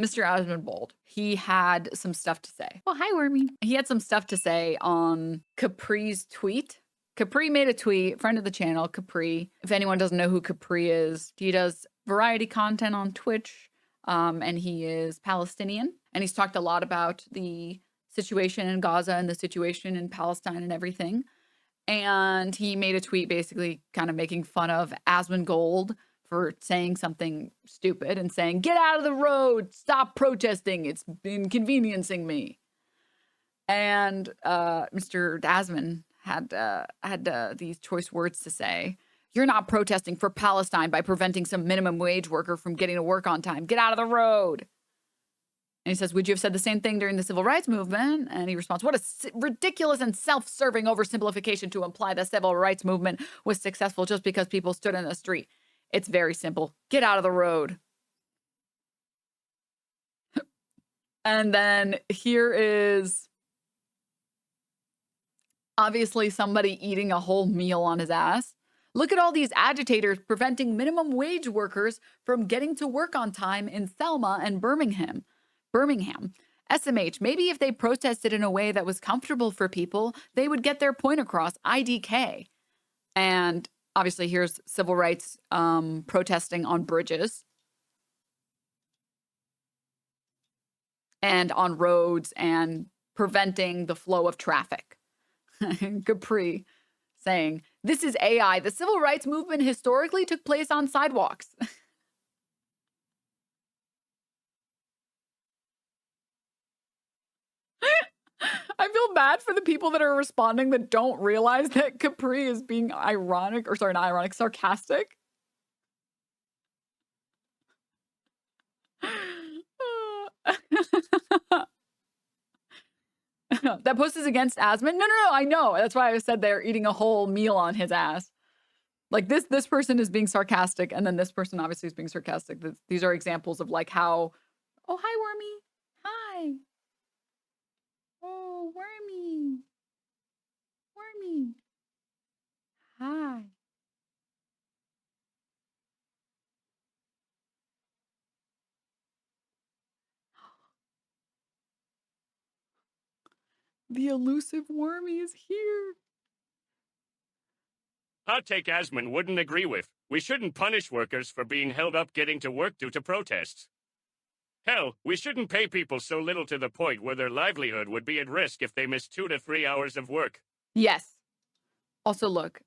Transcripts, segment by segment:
Mr. Asmongold, he had some stuff to say. Well, hi, Wormy. He had some stuff to say on Capri's tweet. Capri made a tweet, friend of the channel, Capri. If anyone doesn't know who Capri is, he does variety content on Twitch, and he is Palestinian. And he's talked a lot about the situation in Gaza and the situation in Palestine and everything. And he made a tweet basically kind of making fun of Asmongold for saying something stupid and saying, get out of the road, stop protesting, it's inconveniencing me. And Mr. Asmon had these choice words to say. You're not protesting for Palestine by preventing some minimum wage worker from getting to work on time. Get out of the road. And he says, would you have said the same thing during the civil rights movement? And he responds, what a ridiculous and self-serving oversimplification to imply the civil rights movement was successful just because people stood in the street. It's very simple. Get out of the road. And then here is obviously somebody eating a whole meal on his ass. Look at all these agitators preventing minimum wage workers from getting to work on time in Selma and Birmingham. SMH, maybe if they protested in a way that was comfortable for people, they would get their point across. IDK. And obviously here's civil rights protesting on bridges and on roads and preventing the flow of traffic. Capri saying, this is AI. The civil rights movement historically took place on sidewalks. I feel bad for the people that are responding that don't realize that Capri is being ironic, or sorry, not ironic, sarcastic. That post is against Asmon? No, I know. That's why I said they're eating a whole meal on his ass. Like this person is being sarcastic, and then this person obviously is being sarcastic. These are examples of like how, oh, hi, Wormy. Hi. Oh, Wormy. Wormy. Hi. The elusive Wormy is here. Hot take Asmon wouldn't agree with. We shouldn't punish workers for being held up getting to work due to protests. Hell, we shouldn't pay people so little to the point where their livelihood would be at risk if they miss 2 to 3 hours of work. Yes. Also, look.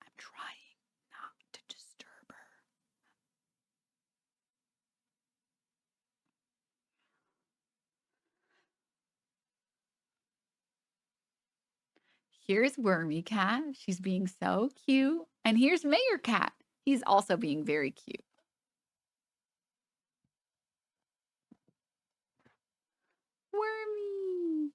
I'm trying not to disturb her. Here's Wormy Cat. She's being so cute. And here's Mayor Cat. He's also being very cute. Wormy.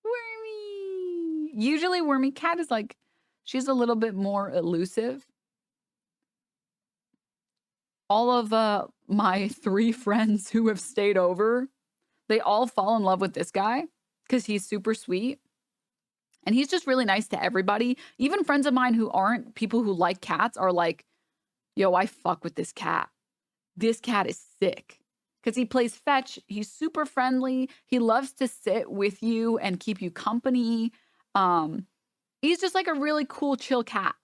Wormy. Usually Wormy Cat is like, she's a little bit more elusive. All of my 3 friends who have stayed over, they all fall in love with this guy because he's super sweet. And he's just really nice to everybody. Even friends of mine who aren't people who like cats are like, yo, I fuck with this cat. This cat is sick. Because he plays fetch. He's super friendly. He loves to sit with you and keep you company. He's just like a really cool, chill cat.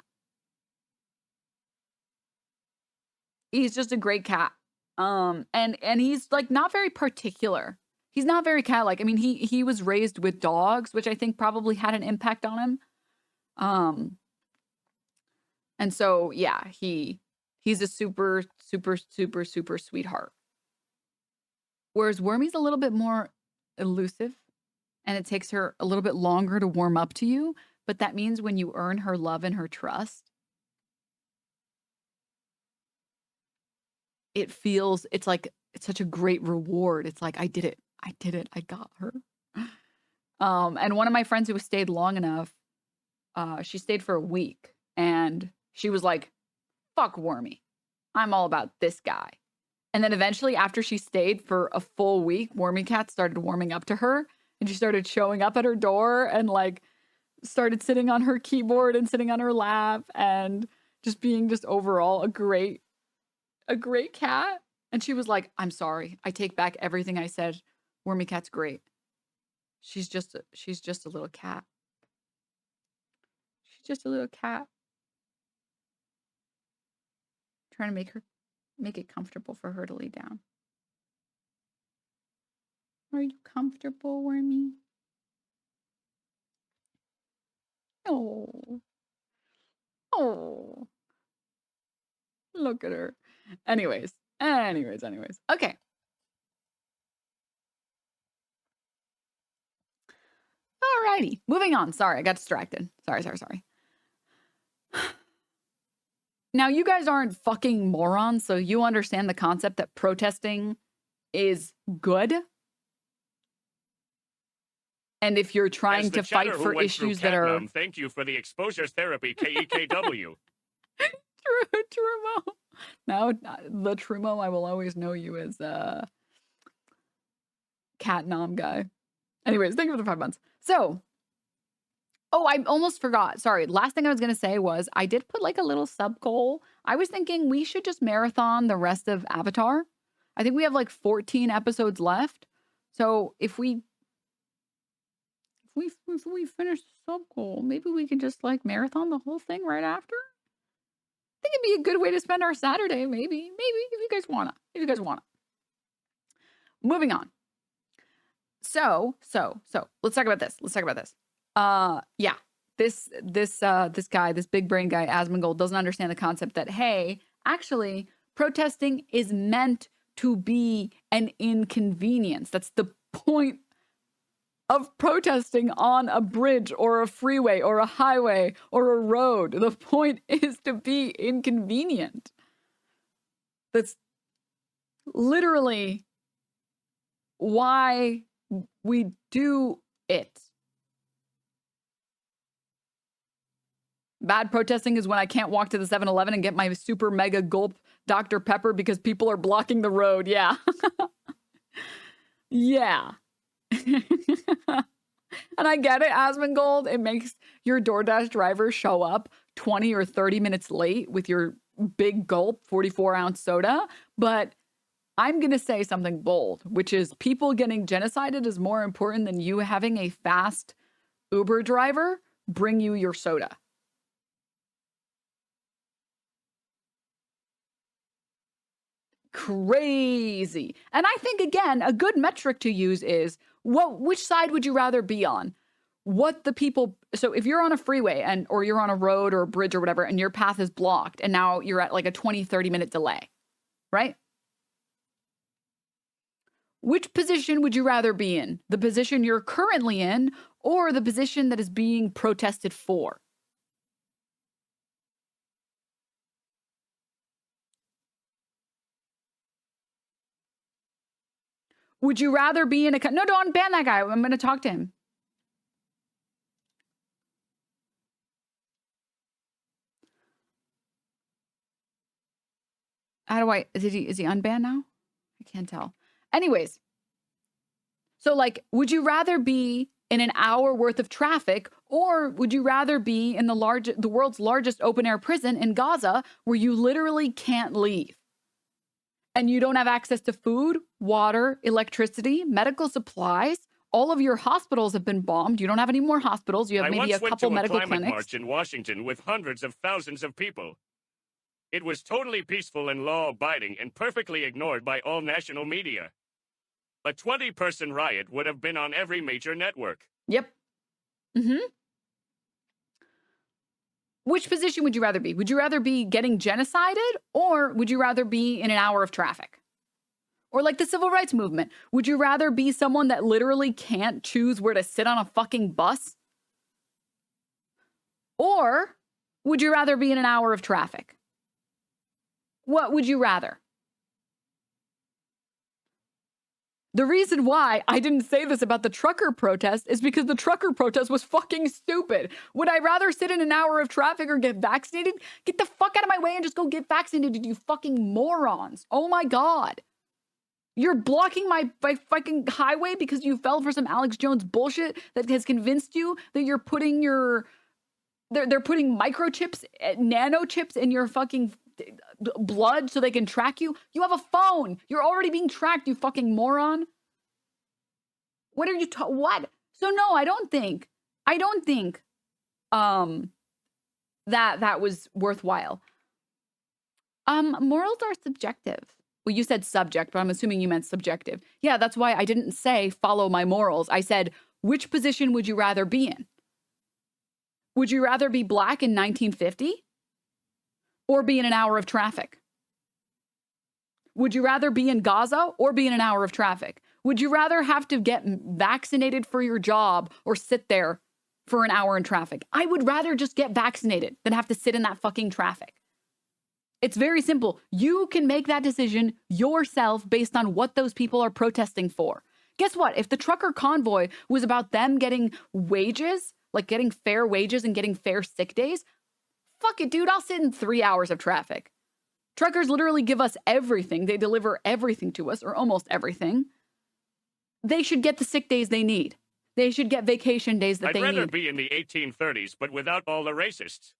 He's just a great cat. And he's like not very particular. He's not very cat-like. I mean, he was raised with dogs, which I think probably had an impact on him. And so yeah, he's a super sweetheart. Whereas Wormy's a little bit more elusive, and it takes her a little bit longer to warm up to you. But that means when you earn her love and her trust, it's like it's such a great reward. It's like I did it. I got her. And one of my friends who stayed long enough, she stayed for a week, and she was like, fuck Wormy. I'm all about this guy. And then eventually, after she stayed for a full week, Wormy Cat started warming up to her, and she started showing up at her door and like started sitting on her keyboard and sitting on her lap. And just being just overall a great cat. And she was like, I'm sorry. I take back everything I said. Wormy Cat's great. She's just a little cat. She's just a little cat. Trying to make it comfortable for her to lay down. Are you comfortable, Wormy? Oh. Oh. Look at her. Anyways. Okay. Alrighty. Moving on. Sorry, I got distracted. Sorry. Now, you guys aren't fucking morons, so you understand the concept that protesting is good. And if you're trying to fight for issues that are... Thank you for the exposure therapy, KEKW. Trumo. Now, the Trumo, I will always know you as Cat Nom guy. Anyways, thank you for the 5 months. So, I almost forgot. Sorry. Last thing I was going to say was I did put like a little sub goal. I was thinking we should just marathon the rest of Avatar. I think we have like 14 episodes left. So if we finish the sub goal, maybe we can just like marathon the whole thing right after. I think it'd be a good way to spend our Saturday. Maybe if you guys wanna. Moving on. So let's talk about this. Yeah. This guy, this big brain guy, Asmongold, doesn't understand the concept that, hey, actually, protesting is meant to be an inconvenience. That's the point of protesting on a bridge or a freeway or a highway or a road. The point is to be inconvenient. That's literally why we do it. Bad protesting is when I can't walk to the 7-Eleven and get my super mega gulp Dr. Pepper because people are blocking the road. Yeah. Yeah. And I get it, Asmongold. It makes your DoorDash driver show up 20 or 30 minutes late with your big gulp 44-ounce soda. But I'm going to say something bold, which is people getting genocided is more important than you having a fast Uber driver bring you your soda. Crazy. And I think, again, a good metric to use is which side would you rather be on? So if you're on a freeway or you're on a road or a bridge or whatever, and your path is blocked and now you're at like a 20, 30 minute delay, right? Which position would you rather be in? The position you're currently in or the position that is being protested for? Would you rather be in no, don't ban that guy. I'm going to talk to him. Is he unbanned now? I can't tell. Anyways. So like, would you rather be in an hour worth of traffic or would you rather be in the world's largest open air prison in Gaza where you literally can't leave? And you don't have access to food, water, electricity, medical supplies. All of your hospitals have been bombed. You don't have any more hospitals. You have maybe a couple medical clinics. I once went to a climate march in Washington with hundreds of thousands of people. It was totally peaceful and law-abiding and perfectly ignored by all national media. A 20-person riot would have been on every major network. Yep. Mm-hmm. Which position would you rather be? Would you rather be getting genocided or would you rather be in an hour of traffic? Or like the civil rights movement, would you rather be someone that literally can't choose where to sit on a fucking bus? Or would you rather be in an hour of traffic? What would you rather? The reason why I didn't say this about the trucker protest is because the trucker protest was fucking stupid. Would I rather sit in an hour of traffic or get vaccinated? Get the fuck out of my way and just go get vaccinated, you fucking morons. Oh my God. You're blocking my fucking highway because you fell for some Alex Jones bullshit that has convinced you that you're putting your They're putting microchips, nanochips in your fucking blood so they can track you. You have a phone. You're already being tracked, you fucking moron. What are you what? So no, I don't think that was worthwhile. Morals are subjective. Well, you said subject, but I'm assuming you meant subjective. Yeah, that's why I didn't say follow my morals. I said, which position would you rather be in? Would you rather be black in 1950 or be in an hour of traffic? Would you rather be in Gaza or be in an hour of traffic? Would you rather have to get vaccinated for your job or sit there for an hour in traffic? I would rather just get vaccinated than have to sit in that fucking traffic. It's very simple. You can make that decision yourself based on what those people are protesting for. Guess what? If the trucker convoy was about them getting wages, like getting fair wages and getting fair sick days, fuck it, dude, I'll sit in 3 hours of traffic. Truckers literally give us everything. They deliver everything to us, or almost everything. They should get the sick days they need. They should get vacation days that they need. I'd rather be in the 1830s, but without all the racists.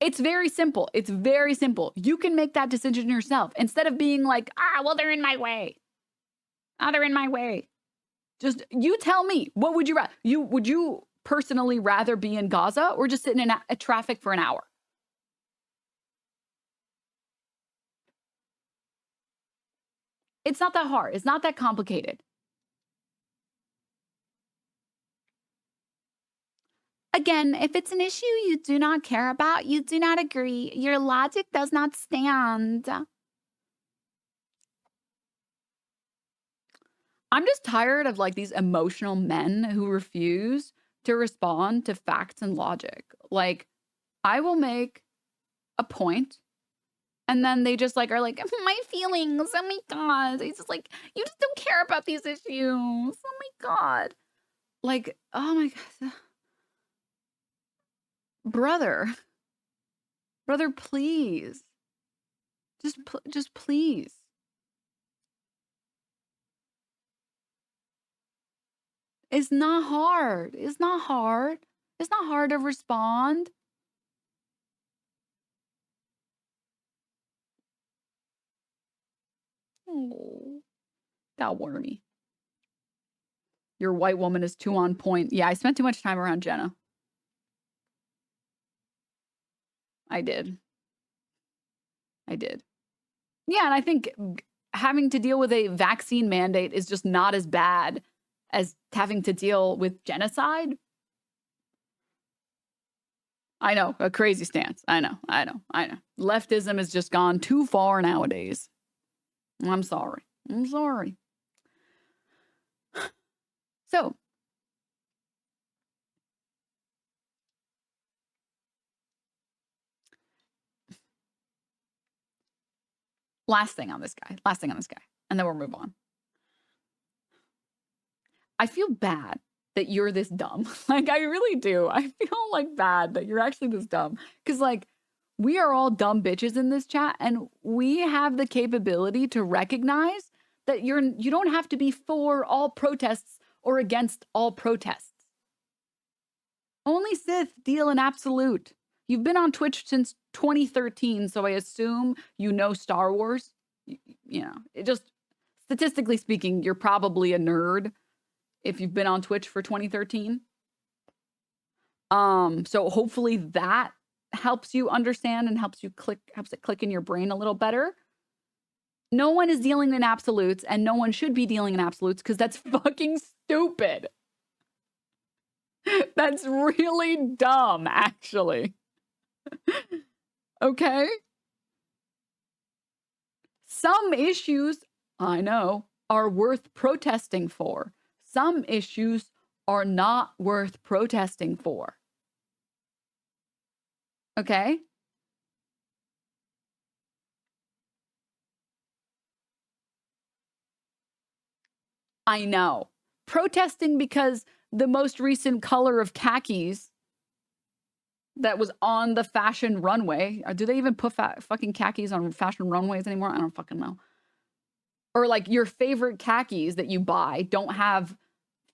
It's very simple. It's very simple. You can make that decision yourself instead of being like, well, they're in my way. They're in my way. Just, you tell me, what would you rather? Would you personally rather be in Gaza or just sit in a traffic for an hour? It's not that hard. It's not that complicated. Again, if it's an issue you do not care about, you do not agree, your logic does not stand. I'm just tired of like these emotional men who refuse to respond to facts and logic. Like, I will make a point and then they just like are like, my feelings, oh my God. It's just like, you just don't care about these issues. Oh my God. Like, oh my God. Brother, please. Just please. It's not hard. It's not hard. It's not hard to respond. Oh, that wormy. Your white woman is too on point. Yeah, I spent too much time around Jenna. I did. Yeah, and I think having to deal with a vaccine mandate is just not as bad as having to deal with genocide. I know, a crazy stance. I know. Leftism has just gone too far nowadays. I'm sorry. So, last thing on this guy, and then we'll move on. I feel bad that you're this dumb. Like, I really do. I feel like bad that you're actually this dumb. Because, like, we are all dumb bitches in this chat, and we have the capability to recognize that you don't have to be for all protests or against all protests. Only Sith deal in absolute. You've been on Twitch since 2013, so I assume you know Star Wars. You know, it just, statistically speaking, you're probably a nerd if you've been on Twitch for 2013. So hopefully that helps you understand and helps it click in your brain a little better. No one is dealing in absolutes, and no one should be dealing in absolutes because that's fucking stupid. That's really dumb, actually. Okay? Some issues, I know, are worth protesting for. Some issues are not worth protesting for. Okay? I know. Protesting because the most recent color of khakis that was on the fashion runway. Do they even put fucking khakis on fashion runways anymore? I don't fucking know. Or like your favorite khakis that you buy don't have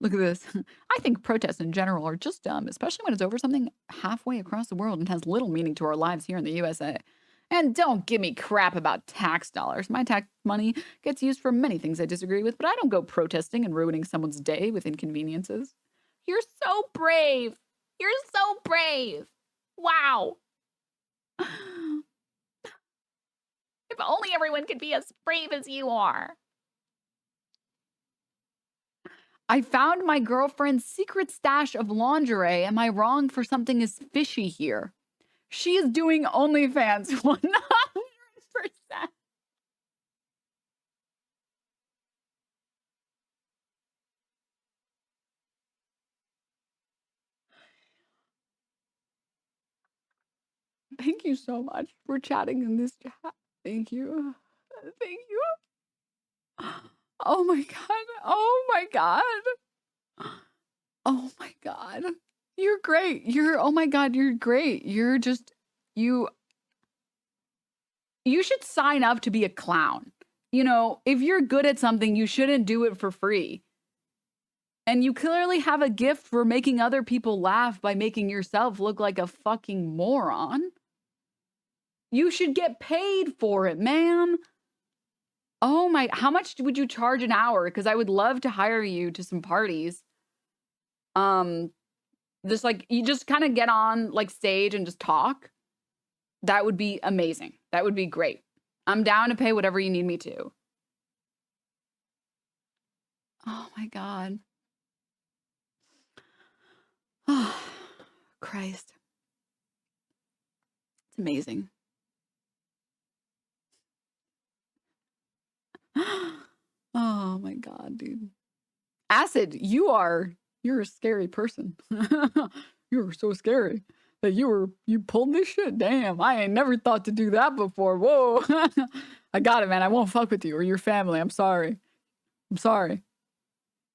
Look at this. I think protests in general are just dumb, especially when it's over something halfway across the world and has little meaning to our lives here in the USA. And don't give me crap about tax dollars. My tax money gets used for many things I disagree with, but I don't go protesting and ruining someone's day with inconveniences. You're so brave. You're so brave. Wow. If only everyone could be as brave as you are. I found my girlfriend's secret stash of lingerie. Am I wrong for something as fishy here? She is doing OnlyFans 100%. Thank you so much for chatting in this chat. Thank you. Thank you. Oh my God. Oh my God. Oh my God. You're great. Oh my God, you're great. You're just, you should sign up to be a clown. You know, if you're good at something, you shouldn't do it for free. And you clearly have a gift for making other people laugh by making yourself look like a fucking moron. You should get paid for it, man. Oh my, how much would you charge an hour? Because I would love to hire you to some parties. Just like, you just kind of get on like stage and just talk. That would be amazing. That would be great. I'm down to pay whatever you need me to. Oh my God. Oh, Christ. It's amazing. Oh my God, dude. Acid, you're a scary person. You're so scary that you pulled this shit. Damn, I ain't never thought to do that before. Whoa. I got it, man. I won't fuck with you or your family. I'm sorry. I'm sorry.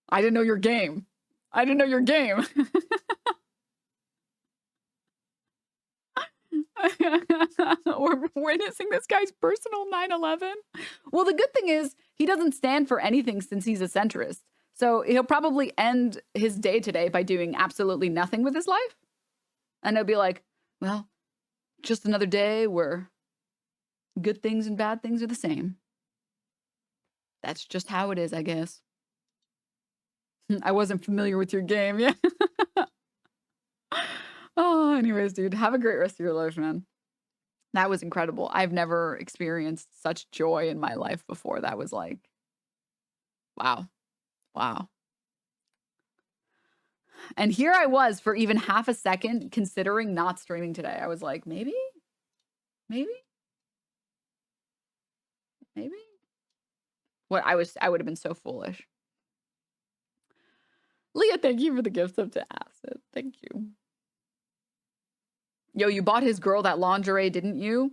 I didn't know your game. I didn't know your game. We're witnessing this guy's personal 9/11. Well, the good thing is he doesn't stand for anything since he's a centrist. So he'll probably end his day today by doing absolutely nothing with his life. And he'll be like, well, just another day where good things and bad things are the same. That's just how it is, I guess. I wasn't familiar with your game. Yeah. Oh, anyways, dude, have a great rest of your life, man. That was incredible. I've never experienced such joy in my life before. That was like, wow. Wow. And here I was for even half a second considering not streaming today. I was like, maybe? What I would have been so foolish. Leah, thank you for the gift up to Acid. Thank you. Yo, you bought his girl that lingerie, didn't you?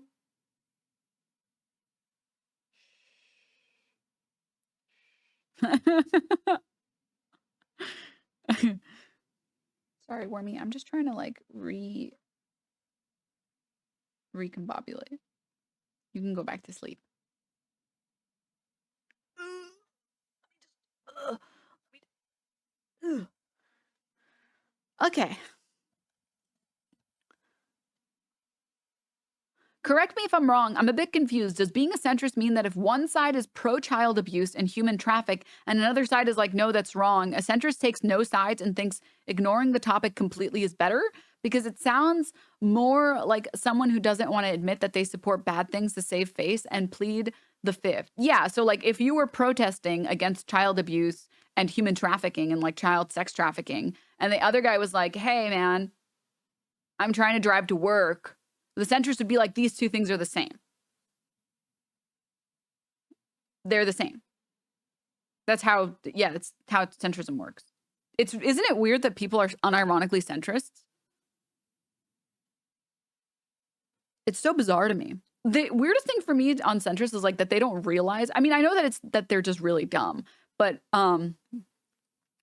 Sorry, Wormy. I'm just trying to like recombobulate. You can go back to sleep. Okay. Correct me if I'm wrong. I'm a bit confused. Does being a centrist mean that if one side is pro-child abuse and human traffic and another side is like, no, that's wrong, a centrist takes no sides and thinks ignoring the topic completely is better? Because it sounds more like someone who doesn't want to admit that they support bad things to save face and plead the fifth. Yeah, so like if you were protesting against child abuse and human trafficking and like child sex trafficking, and the other guy was like, hey, man, I'm trying to drive to work, the centrists would be like, these two things are the same. They're the same. That's how, yeah, that's how centrism works. Isn't it weird that people are unironically centrists? It's so bizarre to me. The weirdest thing for me on centrists is like that they don't realize. I mean, I know that they're just really dumb, but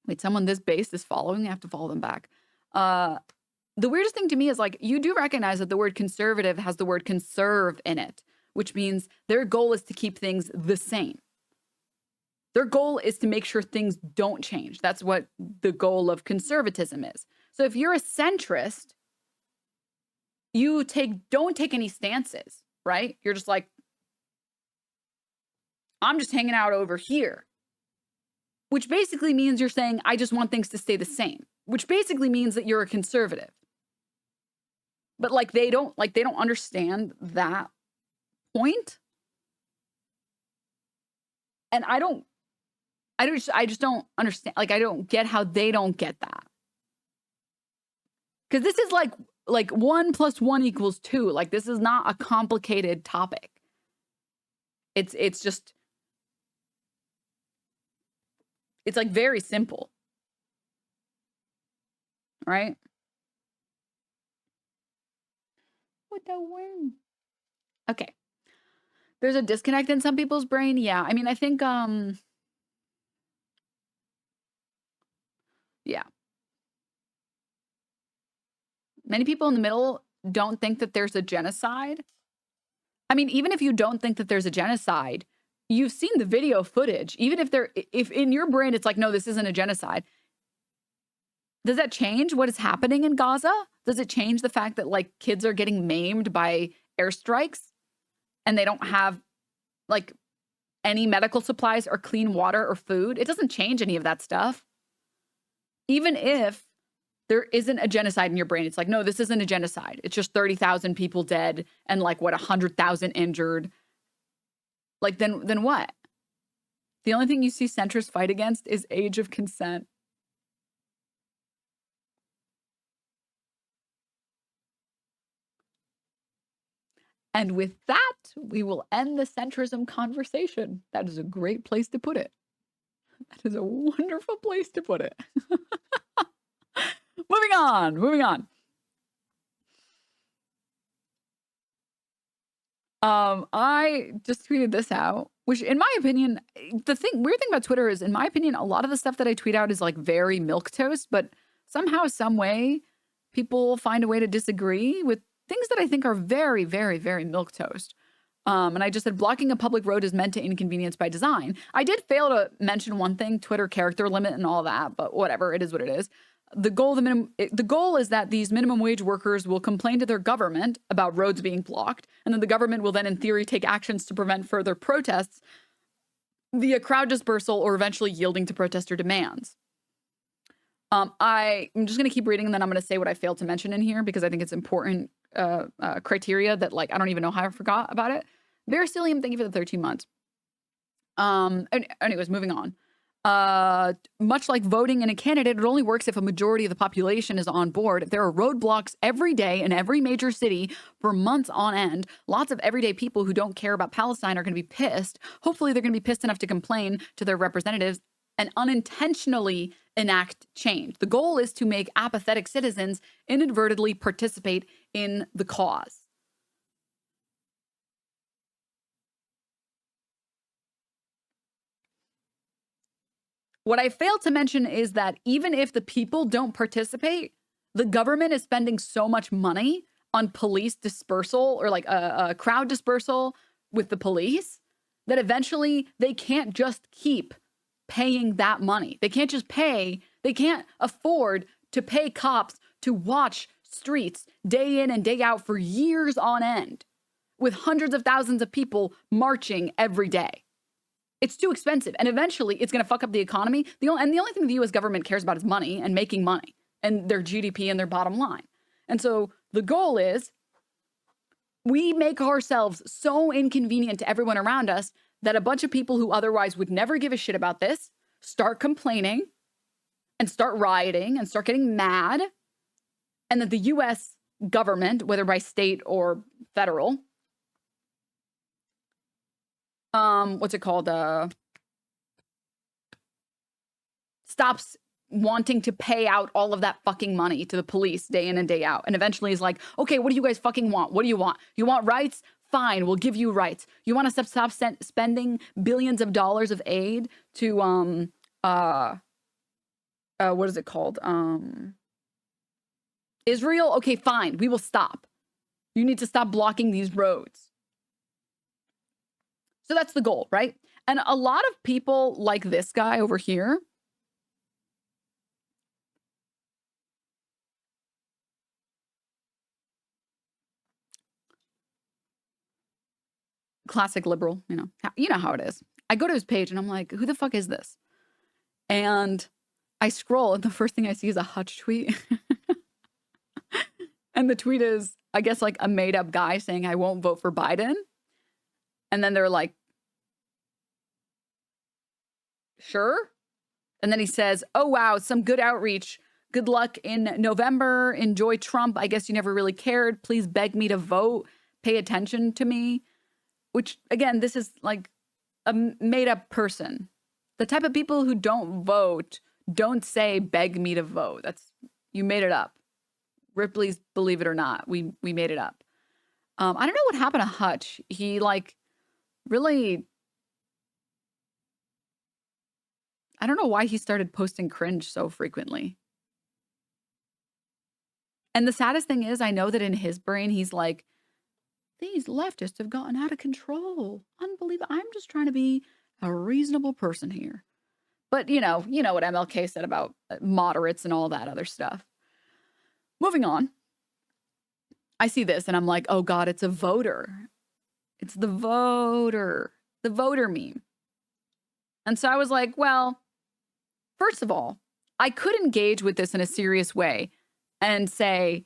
wait, someone this base is following. I have to follow them back. The weirdest thing to me is like, you do recognize that the word conservative has the word conserve in it, which means their goal is to keep things the same. Their goal is to make sure things don't change. That's what the goal of conservatism is. So if you're a centrist, you don't take any stances, right? You're just like, I'm just hanging out over here. Which basically means you're saying, I just want things to stay the same. Which basically means that you're a conservative. But like they don't understand that point. And I just don't understand. Like, I don't get how they don't get that. Because this is like 1 + 1 = 2. Like, this is not a complicated topic. It's just, it's like very simple. Right? What the worm? Okay. There's a disconnect in some people's brain. Yeah. I mean, I think, yeah. Many people in the middle don't think that there's a genocide. I mean, even if you don't think that there's a genocide, you've seen the video footage. Even if in your brain it's like, no, this isn't a genocide. Does that change what is happening in Gaza? Does it change the fact that like kids are getting maimed by airstrikes and they don't have like any medical supplies or clean water or food? It doesn't change any of that stuff. Even if there isn't a genocide in your brain, it's like, no, this isn't a genocide. It's just 30,000 people dead and like 100,000 injured. Like then what? The only thing you see centrists fight against is age of consent. And with that, we will end the centrism conversation. That is a great place to put it. That is a wonderful place to put it. Moving on. I just tweeted this out, which in my opinion, weird thing about Twitter is, in my opinion, a lot of the stuff that I tweet out is like very milquetoast, but somehow, some way, people find a way to disagree with things that I think are very, very, very milquetoast. And I just said, blocking a public road is meant to inconvenience by design. I did fail to mention one thing, Twitter character limit and all that, but whatever, it is what it is. The goal is that these minimum wage workers will complain to their government about roads being blocked, and then the government will then, in theory, take actions to prevent further protests via crowd dispersal or eventually yielding to protester demands. I'm just going to keep reading, and then I'm going to say what I failed to mention in here because I think it's important criteria that, like, I don't even know how I forgot about it. Veracillium, thank you for the 13 months. Anyways, moving on. Much like voting in a candidate, it only works if a majority of the population is on board. If there are roadblocks every day in every major city for months on end, lots of everyday people who don't care about Palestine are going to be pissed. Hopefully, they're going to be pissed enough to complain to their representatives and unintentionally enact change. The goal is to make apathetic citizens inadvertently participate in the cause. What I failed to mention is that even if the people don't participate, the government is spending so much money on police dispersal or like a crowd dispersal with the police that eventually they can't just keep paying that money. They can't afford to pay cops to watch streets day in and day out for years on end with hundreds of thousands of people marching every day. It's too expensive. And eventually it's going to fuck up the economy. The only thing the US government cares about is money and making money and their GDP and their bottom line. And so the goal is we make ourselves so inconvenient to everyone around us that a bunch of people who otherwise would never give a shit about this start complaining and start rioting and start getting mad. And that the US government, whether by state or federal, stops wanting to pay out all of that fucking money to the police day in and day out. And eventually is like, okay, what do you guys fucking want? What do you want? You want rights? Fine, we'll give you rights. You want to stop spending billions of dollars of aid to, what is it called? Israel? Okay, fine, we will stop. You need to stop blocking these roads. So that's the goal, right? And a lot of people like this guy over here, classic liberal, you know how it is. I go to his page and I'm like, who the fuck is this? And I scroll and the first thing I see is a Hutch tweet. And the tweet is, I guess, like a made up guy saying, I won't vote for Biden. And then they're like, sure. And then he says, oh, wow, some good outreach. Good luck in November. Enjoy Trump. I guess you never really cared. Please beg me to vote. Pay attention to me. Which, again, this is like a made up person. The type of people who don't vote don't say, beg me to vote. You made it up. Ripley's Believe It or Not. We made it up. I don't know what happened to Hutch. He really, I don't know why he started posting cringe so frequently. And the saddest thing is, I know that in his brain, he's like, these leftists have gotten out of control. Unbelievable. I'm just trying to be a reasonable person here. But you know what MLK said about moderates and all that other stuff. Moving on. I see this and I'm like, oh God, it's a voter. It's the voter meme. And so I was like, well, first of all, I could engage with this in a serious way and say,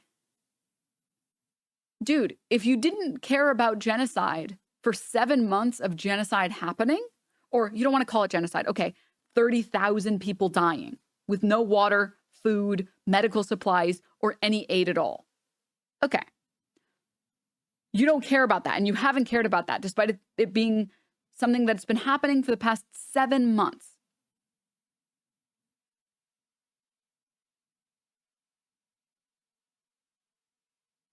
dude, if you didn't care about genocide for 7 months of genocide happening, or you don't want to call it genocide, okay, 30,000 people dying with no water, food, medical supplies, or any aid at all. Okay. You don't care about that, and you haven't cared about that, despite it being something that's been happening for the past 7 months.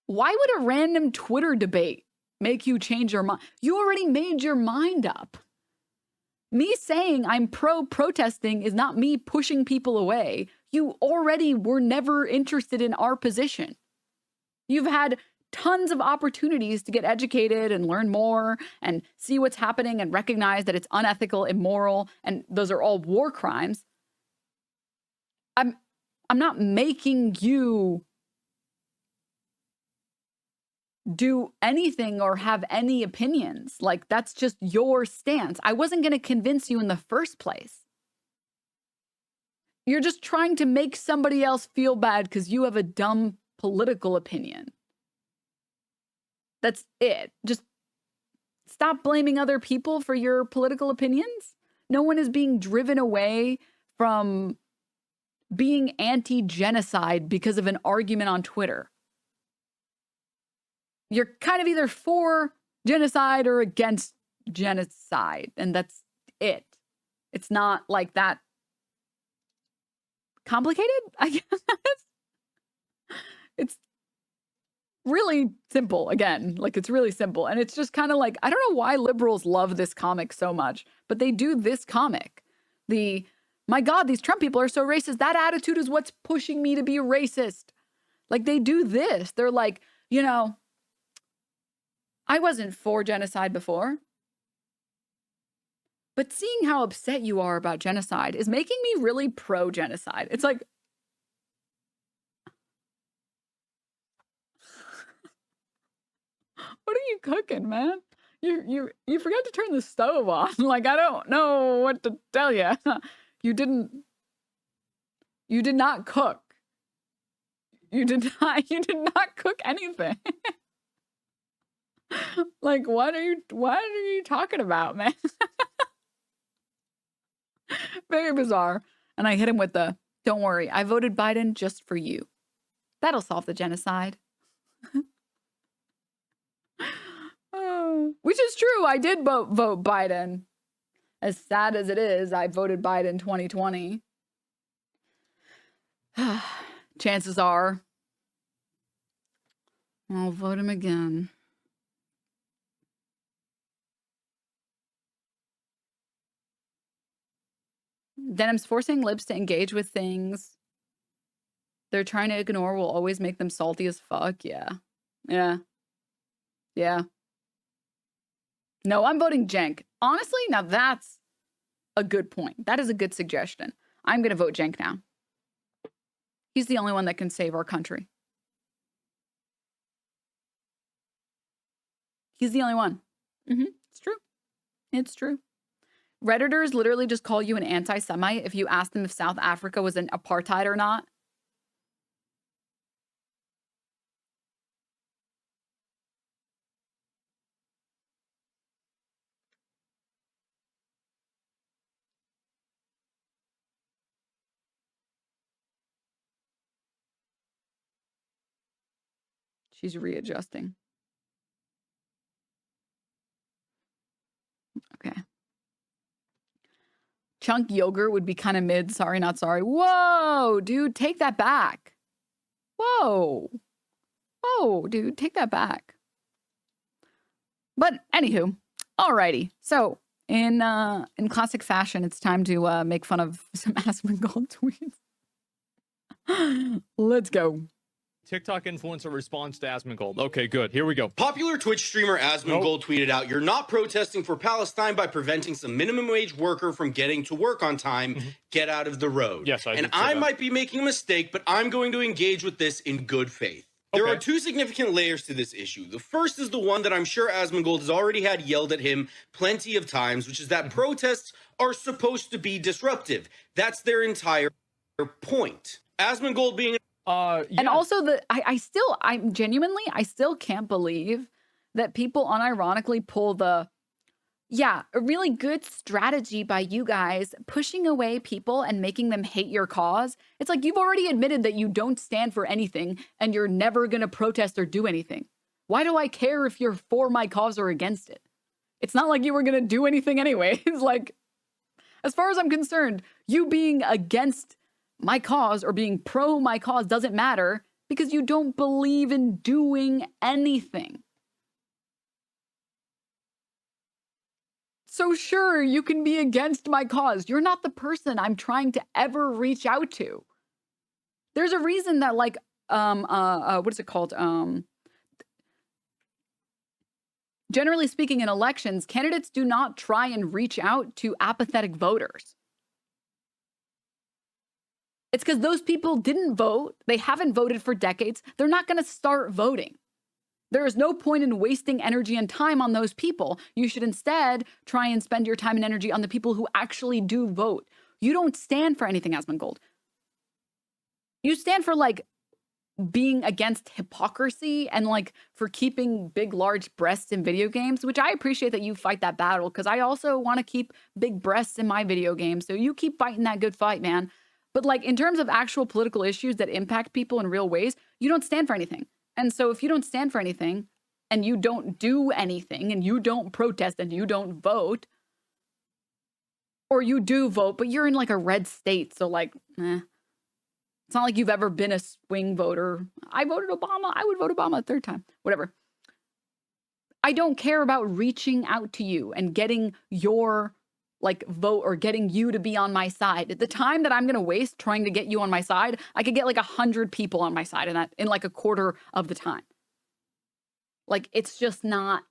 Why would a random Twitter debate make you change your mind? You already made your mind up. Me saying I'm pro-protesting is not me pushing people away. You already were never interested in our position. You've had tons of opportunities to get educated and learn more and see what's happening and recognize that it's unethical, immoral, and those are all war crimes. I'm not making you do anything or have any opinions. Like, that's just your stance. I wasn't going to convince you in the first place. You're just trying to make somebody else feel bad because you have a dumb political opinion. That's it. Just stop blaming other people for your political opinions. No one is being driven away from being anti-genocide because of an argument on Twitter. You're kind of either for genocide or against genocide, and that's it. It's not like that complicated, I guess. It's really simple, again. Like, it's really simple. And it's just kind of like, I don't know why liberals love this comic so much, but they do this comic. My God, these Trump people are so racist. That attitude is what's pushing me to be racist. Like, they do this. They're like, I wasn't for genocide before. But seeing how upset you are about genocide is making me really pro-genocide. It's like, what are you cooking, man? You forgot to turn the stove on. Like, I don't know what to tell you. You did not cook. You did not cook anything. Like, what are you talking about, man? Very bizarre. And I hit him with don't worry, I voted Biden just for you. That'll solve the genocide. Which is true. I did vote Biden. As sad as it is, I voted Biden 2020. Chances are I'll vote him again. Denims forcing libs to engage with things they're trying to ignore will always make them salty as fuck. Yeah. No, I'm voting Jenk. Honestly, now that's a good point. That is a good suggestion. I'm going to vote Cenk now. He's the only one that can save our country. He's the only one. It's true. It's true. Redditors literally just call you an anti-Semite if you ask them if South Africa was an apartheid or not. She's readjusting. Okay. Chunk yogurt would be kind of mid. Sorry, not sorry. Whoa, dude, take that back. Whoa. Whoa, dude, take that back. But anywho, alrighty. So in classic fashion, it's time to make fun of some Asmongold tweets. Let's go. TikTok influencer response to Asmongold. Okay, good. Here we go. Popular Twitch streamer Asmongold tweeted out, "You're not protesting for Palestine by preventing some minimum wage worker from getting to work on time. Get out of the road." Yes, and I might be making a mistake, but I'm going to engage with this in good faith. There Okay. are two significant layers to this issue. The first is the one that I'm sure Asmongold has already had yelled at him plenty of times, which is that protests are supposed to be disruptive. That's their entire point. Asmongold being Yeah. And also I still can't believe that people unironically pull a really good strategy by you guys pushing away people and making them hate your cause. It's like you've already admitted that you don't stand for anything and you're never going to protest or do anything. Why do I care if you're for my cause or against it? It's not like you were going to do anything anyway. It's like, as far as I'm concerned, you being against my cause or being pro my cause doesn't matter because you don't believe in doing anything. So sure, you can be against my cause. You're not the person I'm trying to ever reach out to. There's a reason that what is it called? Generally speaking, in elections, candidates do not try and reach out to apathetic voters. It's because those people didn't vote. They haven't voted for decades. They're not going to start voting. There is no point in wasting energy and time on those people. You should instead try and spend your time and energy on the people who actually do vote. You don't stand for anything, Asmongold. You stand for being against hypocrisy and for keeping big, large breasts in video games, which I appreciate that you fight that battle because I also want to keep big breasts in my video games. So you keep fighting that good fight, man. But in terms of actual political issues that impact people in real ways, you don't stand for anything. And so if you don't stand for anything and you don't do anything and you don't protest and you don't vote, or you do vote, but you're in a red state. So it's not like you've ever been a swing voter. I voted Obama. I would vote Obama a third time, whatever. I don't care about reaching out to you and getting your vote or getting you to be on my side. The time that I'm going to waste trying to get you on my side, I could get 100 people on my side in a quarter of the time. It's just not,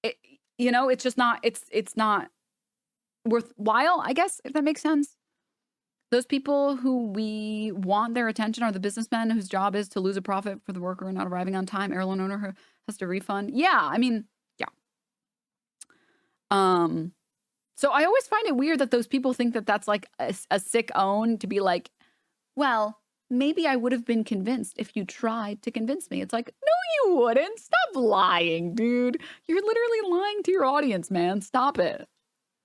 it's just not, it's not worthwhile, I guess, if that makes sense. Those people who we want their attention are the businessmen whose job is to lose a profit for the worker not arriving on time, airline owner who has to refund. Yeah, I mean, yeah. So I always find it weird that those people think that that's a sick own to be well, maybe I would have been convinced if you tried to convince me. It's no, you wouldn't. Stop lying, dude. You're literally lying to your audience, man. Stop it.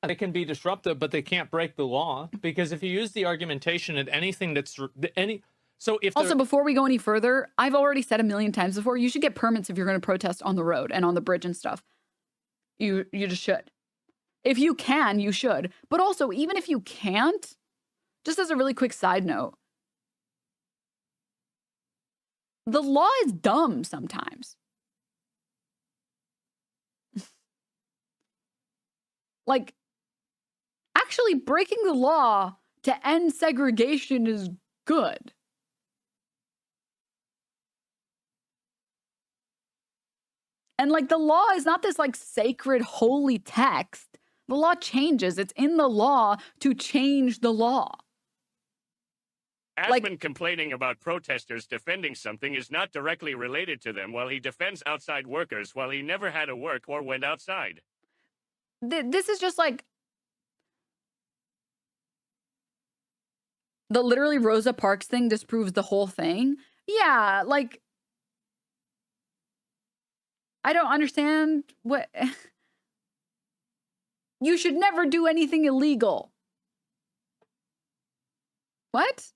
They can be disruptive, but they can't break the law because if you use the argumentation at anything Also, before we go any further, I've already said a million times before, you should get permits if you're going to protest on the road and on the bridge and stuff. You just should. If you can, you should. But also, even if you can't, just as a really quick side note, the law is dumb sometimes. Actually breaking the law to end segregation is good. And like the law is not this like sacred holy text. The law changes. It's in the law to change the law. Asmon complaining about protesters defending something is not directly related to them, while he defends outside workers while he never had to work or went outside. This is just like the literally Rosa Parks thing disproves the whole thing. Yeah, like I don't understand what you should never do anything illegal. What?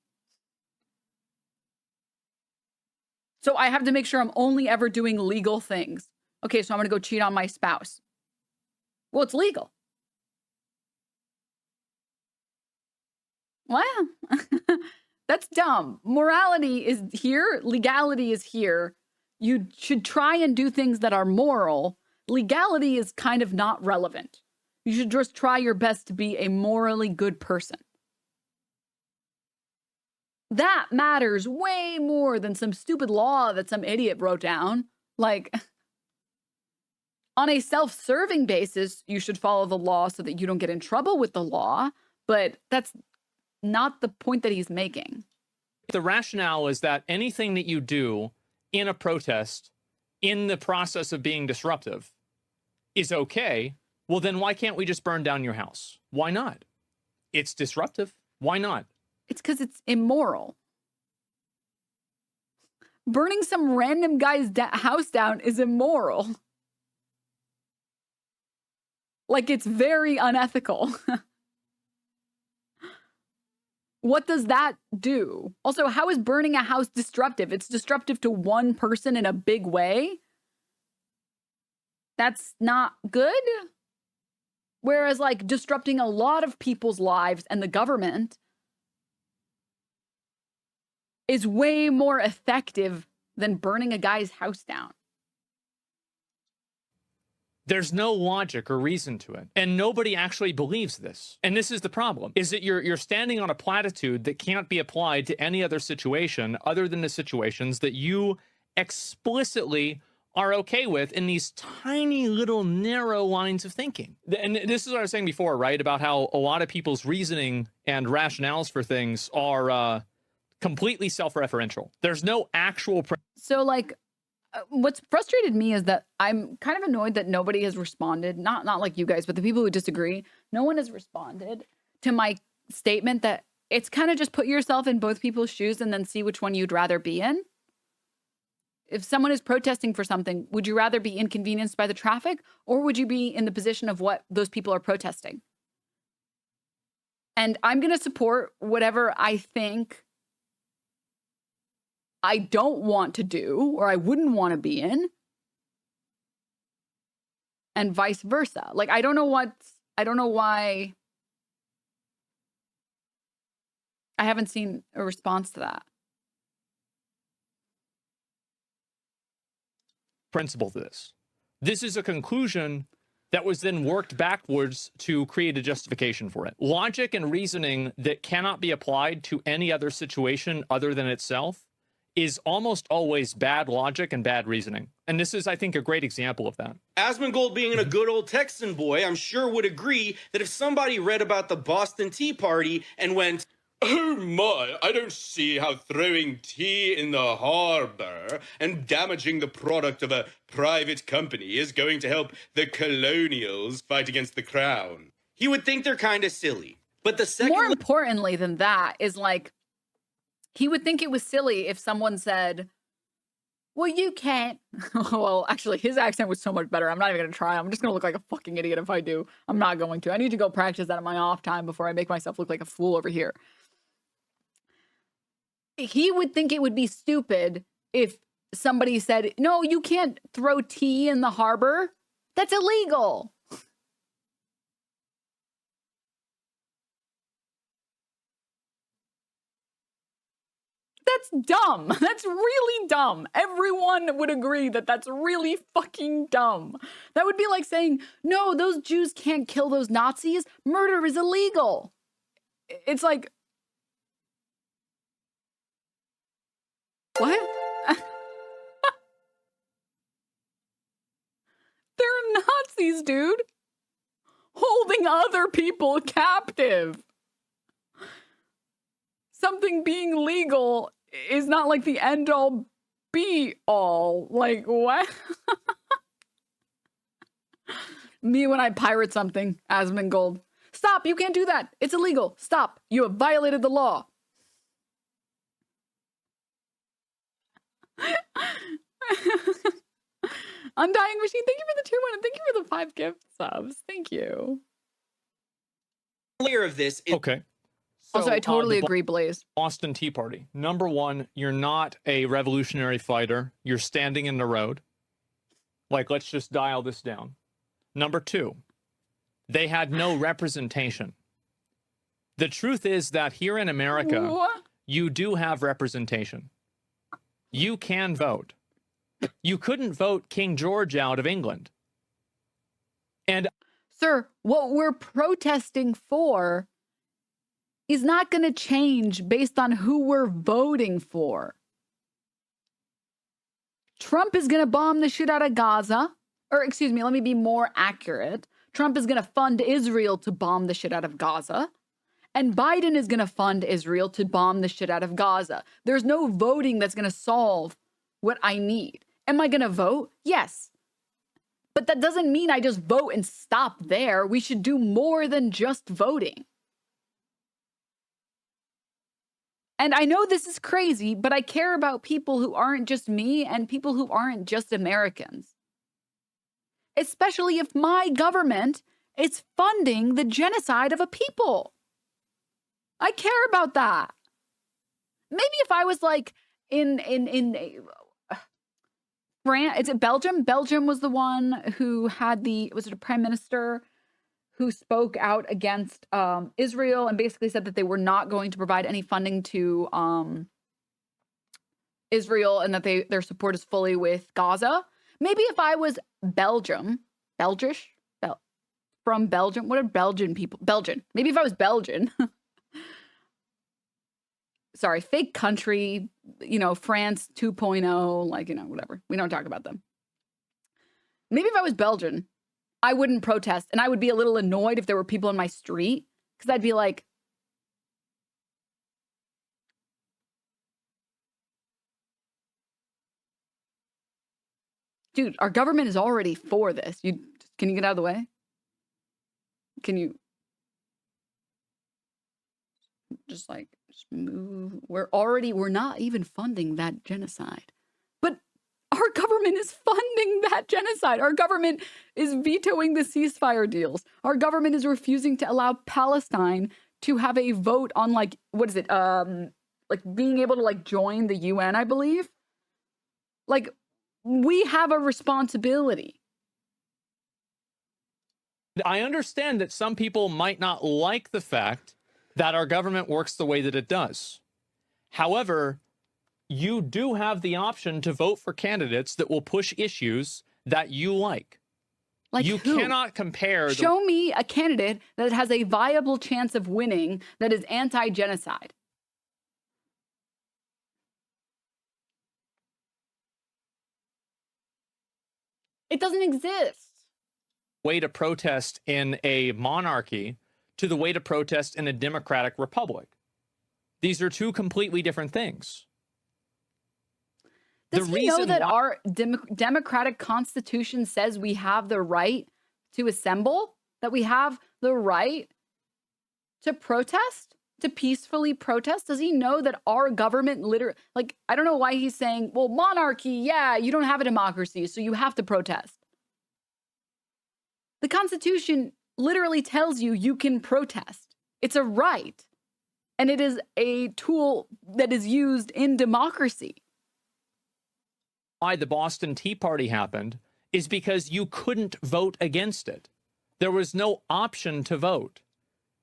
So I have to make sure I'm only ever doing legal things. Okay, so I'm going to go cheat on my spouse. Well, it's legal. Wow. That's dumb. Morality is here. Legality is here. You should try and do things that are moral. Legality is kind of not relevant. You should just try your best to be a morally good person. That matters way more than some stupid law that some idiot wrote down. Like, on a self-serving basis, you should follow the law so that you don't get in trouble with the law, but that's not the point that he's making. The rationale is that anything that you do in a protest, in the process of being disruptive, is okay. Well, then why can't we just burn down your house? Why not? It's disruptive. Why not? It's because it's immoral. Burning some random guy's house down is immoral. Like, it's very unethical. What does that do? Also, how is burning a house disruptive? It's disruptive to one person in a big way. That's not good. Whereas, like, disrupting a lot of people's lives and the government is way more effective than burning a guy's house down. There's no logic or reason to it. And nobody actually believes this. And this is the problem, is that you're standing on a platitude that can't be applied to any other situation other than the situations that you explicitly are okay with in these tiny little narrow lines of thinking. And this is what I was saying before, right? About how a lot of people's reasoning and rationales for things are completely self-referential. There's no actual... So, like, what's frustrated me is that I'm kind of annoyed that nobody has responded. Not like you guys, but the people who disagree. No one has responded to my statement that it's kind of just put yourself in both people's shoes and then see which one you'd rather be in. If someone is protesting for something, would you rather be inconvenienced by the traffic, or would you be in the position of what those people are protesting? And I'm going to support whatever I think I don't want to do, or I wouldn't want to be in, and vice versa. Like, I don't know why I haven't seen a response to that. Principle to this. This is a conclusion that was then worked backwards to create a justification for it. Logic and reasoning that cannot be applied to any other situation other than itself is almost always bad logic and bad reasoning. And this is, I think, a great example of that. Asmongold, being a good old Texan boy, I'm sure would agree that if somebody read about the Boston Tea Party and went, "Oh my, I don't see how throwing tea in the harbor and damaging the product of a private company is going to help the colonials fight against the crown," he would think they're kind of silly. But the second... More importantly than that is, like, he would think it was silly if someone said, well, you can't. Well, actually, his accent was so much better. I'm not even going to try. I'm just going to look like a fucking idiot if I do. I'm not going to. I need to go practice that in my off time before I make myself look like a fool over here. He would think it would be stupid if somebody said, no, you can't throw tea in the harbor. That's illegal. That's dumb. That's really dumb. Everyone would agree that that's really fucking dumb. That would be like saying, no, those Jews can't kill those Nazis. Murder is illegal. It's like, what? Nazis, dude. Holding other people captive. Something being legal is not like the end all be all. Like, what? Me when I pirate something, Asmongold. Stop, you can't do that. It's illegal. Stop. You have violated the law. Undying Machine, thank you for the tier 1 and thank you for the 5 gift subs. Thank you. Layer of this is Okay. Also, I totally the agree, Blaze. Boston Tea Party. Number one, you're not a revolutionary fighter. You're standing in the road. Like, let's just dial this down. Number two, they had no representation. The truth is that here in America, What? you do have representation. You can vote. You couldn't vote King George out of England. And Sir, what we're protesting for is not going to change based on who we're voting for. Trump is going to bomb the shit out of Gaza. Or, excuse me, let me be more accurate. Trump is going to fund Israel to bomb the shit out of Gaza. And Biden is going to fund Israel to bomb the shit out of Gaza. There's no voting that's going to solve what I need. Am I going to vote? Yes. But that doesn't mean I just vote and stop there. We should do more than just voting. And I know this is crazy, but I care about people who aren't just me and people who aren't just Americans. Especially if my government is funding the genocide of a people. I care about that. Maybe if I was like in France, is it Belgium? Belgium was the one who had was it a prime minister who spoke out against Israel and basically said that they were not going to provide any funding to Israel and that their support is fully with Gaza. Maybe if I was from Belgium, what are Belgian people? Belgian. Maybe if I was Belgian. Sorry, fake country, France 2.0, like, whatever. We don't talk about them. Maybe if I was Belgian, I wouldn't protest, and I would be a little annoyed if there were people in my street, because I'd be like, dude, our government is already for this. Can you get out of the way? Can you just move? We're not even funding that genocide. But our government is funding that genocide. Our government is vetoing the ceasefire deals. Our government is refusing to allow Palestine to have a vote on what is it? Being able to join the UN, I believe. We have a responsibility. I understand that some people might not like the fact that our government works the way that it does. However, you do have the option to vote for candidates that will push issues that you like. You who? cannot compare. Show me a candidate that has a viable chance of winning that is anti-genocide. It doesn't exist. Way to protest in a monarchy to the way to protest in a democratic republic. These are two completely different things. Does he know that our democratic constitution says we have the right to assemble? That we have the right to protest? To peacefully protest? Does he know that our government literally, I don't know why he's saying, well, monarchy, yeah, you don't have a democracy, so you have to protest. The Constitution literally tells you can protest. It's a right. And it is a tool that is used in democracy. Why the Boston Tea Party happened is because you couldn't vote against it. There was no option to vote.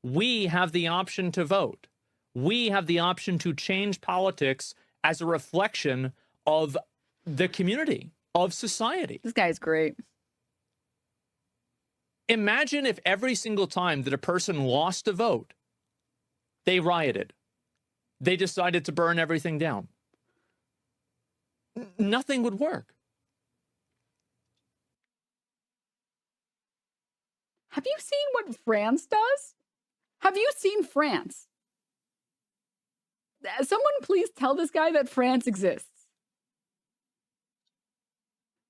We have the option to vote. We have the option to change politics as a reflection of the community, of society. This guy's great. Imagine if every single time that a person lost a vote, they rioted. They decided to burn everything down. Nothing would work. Have you seen what France does? Have you seen France? Someone please tell this guy that France exists.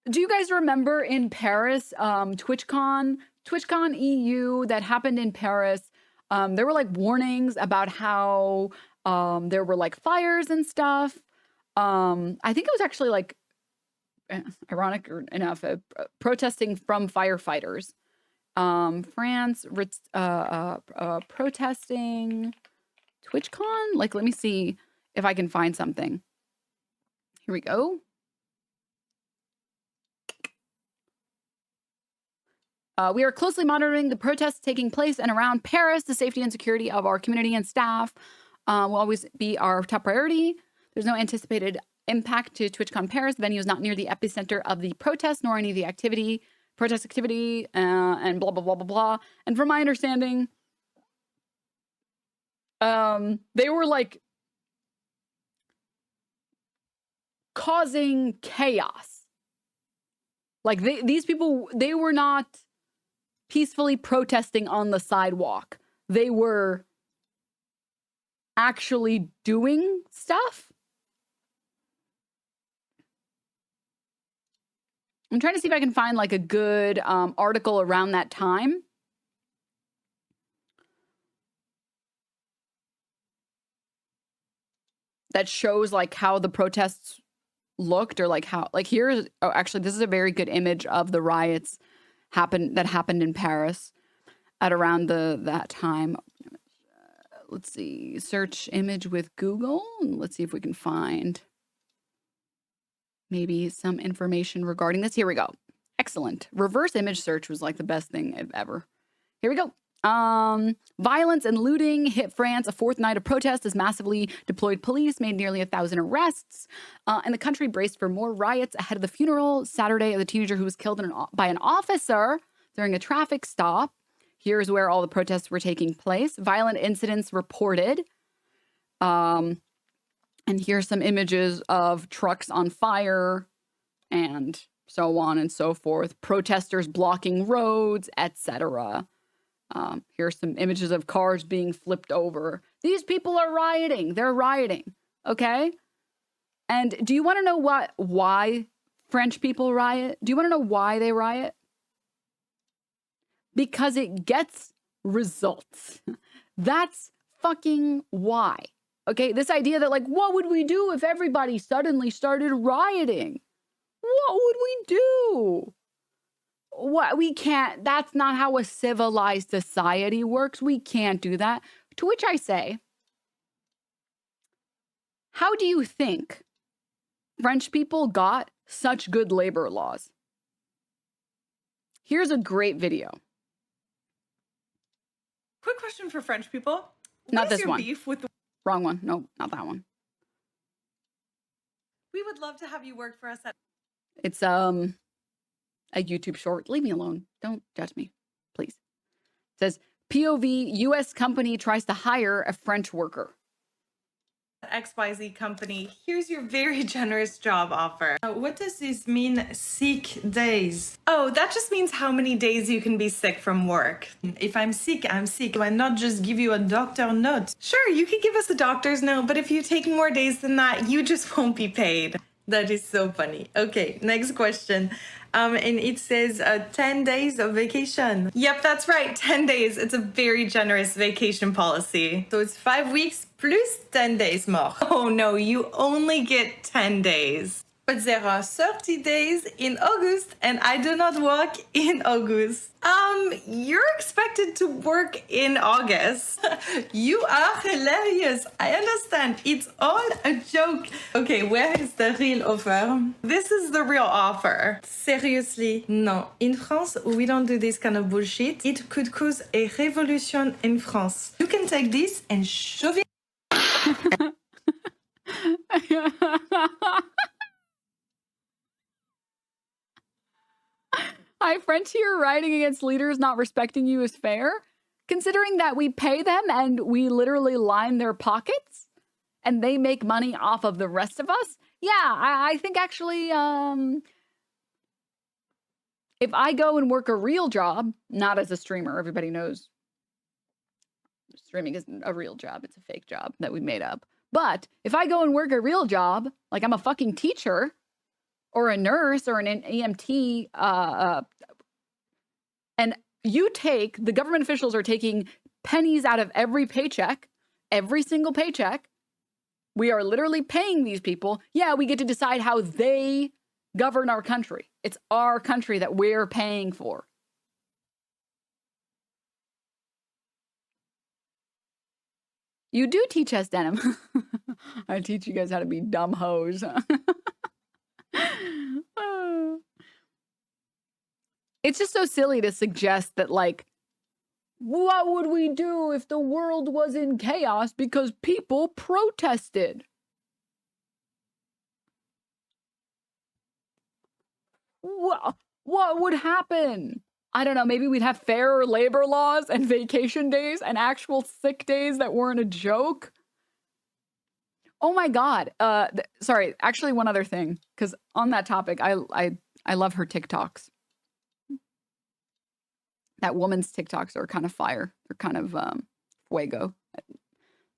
Do you guys remember in Paris, TwitchCon EU that happened in Paris? There were like warnings about how there were like fires and stuff. I think it was actually like ironic enough, protesting from firefighters. France protesting TwitchCon. Like, let me see if I can find something. Here we go. We are closely monitoring the protests taking place and around Paris. The safety and security of our community and staff will always be our top priority. There's no anticipated impact to TwitchCon Paris. The venue is not near the epicenter of the protest, nor any of the protest activity, and blah, blah, blah, blah, blah. And from my understanding, they were like causing chaos. Like these people, they were not peacefully protesting on the sidewalk. They were actually doing stuff. I'm trying to see if I can find like a good article around that time. That shows like how the protests looked, or like how, like here's, oh, actually this is a very good image of the riots that happened in Paris at around that time. Let's see, search image with Google, and let's see if we can find maybe some information regarding this. Here we go. Excellent. Reverse image search was like the best thing ever. Here we go. Violence and looting hit France. A fourth night of protest as massively deployed police made nearly 1,000 arrests. And the country braced for more riots ahead of the funeral Saturday of the teenager who was killed by an officer during a traffic stop. Here's where all the protests were taking place. Violent incidents reported. And here's some images of trucks on fire and so on and so forth. Protesters blocking roads, etc. Here's some images of cars being flipped over. These people are rioting. They're rioting. Okay? And do you want to know why French people riot? Do you want to know why they riot? Because it gets results. That's fucking why. Okay? This idea that like, what would we do if everybody suddenly started rioting? What would we do? What, we can't, that's not how a civilized society works. We can't do that. To which I say, how do you think French people got such good labor laws? Here's a great video. Quick question for French people. Not What is this your one. beef with the... Wrong one. No, not that one. We would love to have you work for us at... It's a YouTube short. Leave me alone. Don't judge me, please. It says, POV, U.S. company tries to hire a French worker. XYZ company. Here's your very generous job offer. What does this mean, sick days? Oh, that just means how many days you can be sick from work. If I'm sick, I'm sick. Why not just give you a doctor note? Sure, you could give us a doctor's note, but if you take more days than that, you just won't be paid. That is so funny. Okay, next question. And it says 10 days of vacation. Yep, that's right, 10 days. It's a very generous vacation policy. So it's 5 weeks plus 10 days more. Oh no, you only get 10 days. But there are 30 days in August and I do not work in August. You're expected to work in August. You are hilarious. I understand. It's all a joke. Okay, where is the real offer? This is the real offer. Seriously, no. In France, we don't do this kind of bullshit. It could cause a revolution in France. You can take this and shove it. Hi, French here, rioting against leaders not respecting you is fair, considering that we pay them and we literally line their pockets and they make money off of the rest of us. Yeah, I think actually If I go and work a real job, not as a streamer, everybody knows streaming isn't a real job. It's a fake job that we made up. But if I go and work a real job, like I'm a fucking teacher or a nurse or an EMT, and the government officials are taking pennies out of every paycheck, every single paycheck. We are literally paying these people. Yeah, we get to decide how they govern our country. It's our country that we're paying for. You do teach us, Denim. I teach you guys how to be dumb hoes. It's just so silly to suggest that, like, what would we do if the world was in chaos because people protested? What would happen? I don't know. Maybe we'd have fairer labor laws and vacation days and actual sick days that weren't a joke. Oh my God. Sorry. Actually, one other thing, because on that topic, I love her TikToks. That woman's TikToks are kind of fire. They're kind of fuego.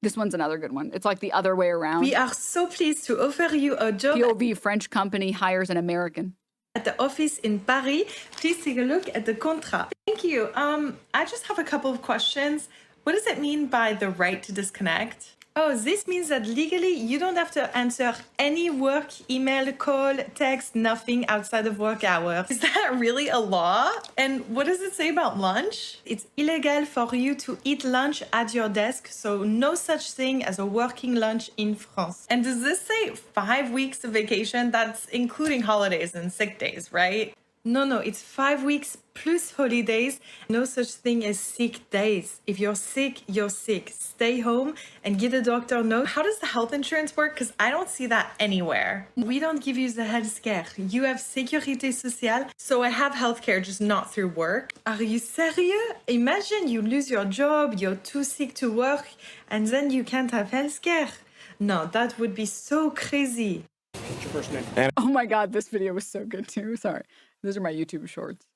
This one's another good one. It's like the other way around. We are so pleased to offer you a job POV French company hires an American. at the office in Paris. Please take a look at the contrat. Thank you. I just have a couple of questions. What does it mean by the right to disconnect? Oh, this means that legally you don't have to answer any work, email, call, text, nothing outside of work hours. Is that really a law? And what does it say about lunch? It's illegal for you to eat lunch at your desk, so no such thing as a working lunch in France. And does this say 5 weeks of vacation? That's including holidays and sick days, right? No, it's 5 weeks plus holidays. No such thing as sick days. If you're sick, you're sick. Stay home and get a doctor note. How does the health insurance work? Because I don't see that anywhere. We don't give you the health scare. You have Sécurité Sociale, so I have healthcare, just not through work. Are you serious? Imagine you lose your job, you're too sick to work, and then you can't have healthcare. No, that would be so crazy. What's your first name? Oh my God, this video was so good too. Sorry. Those are my YouTube shorts.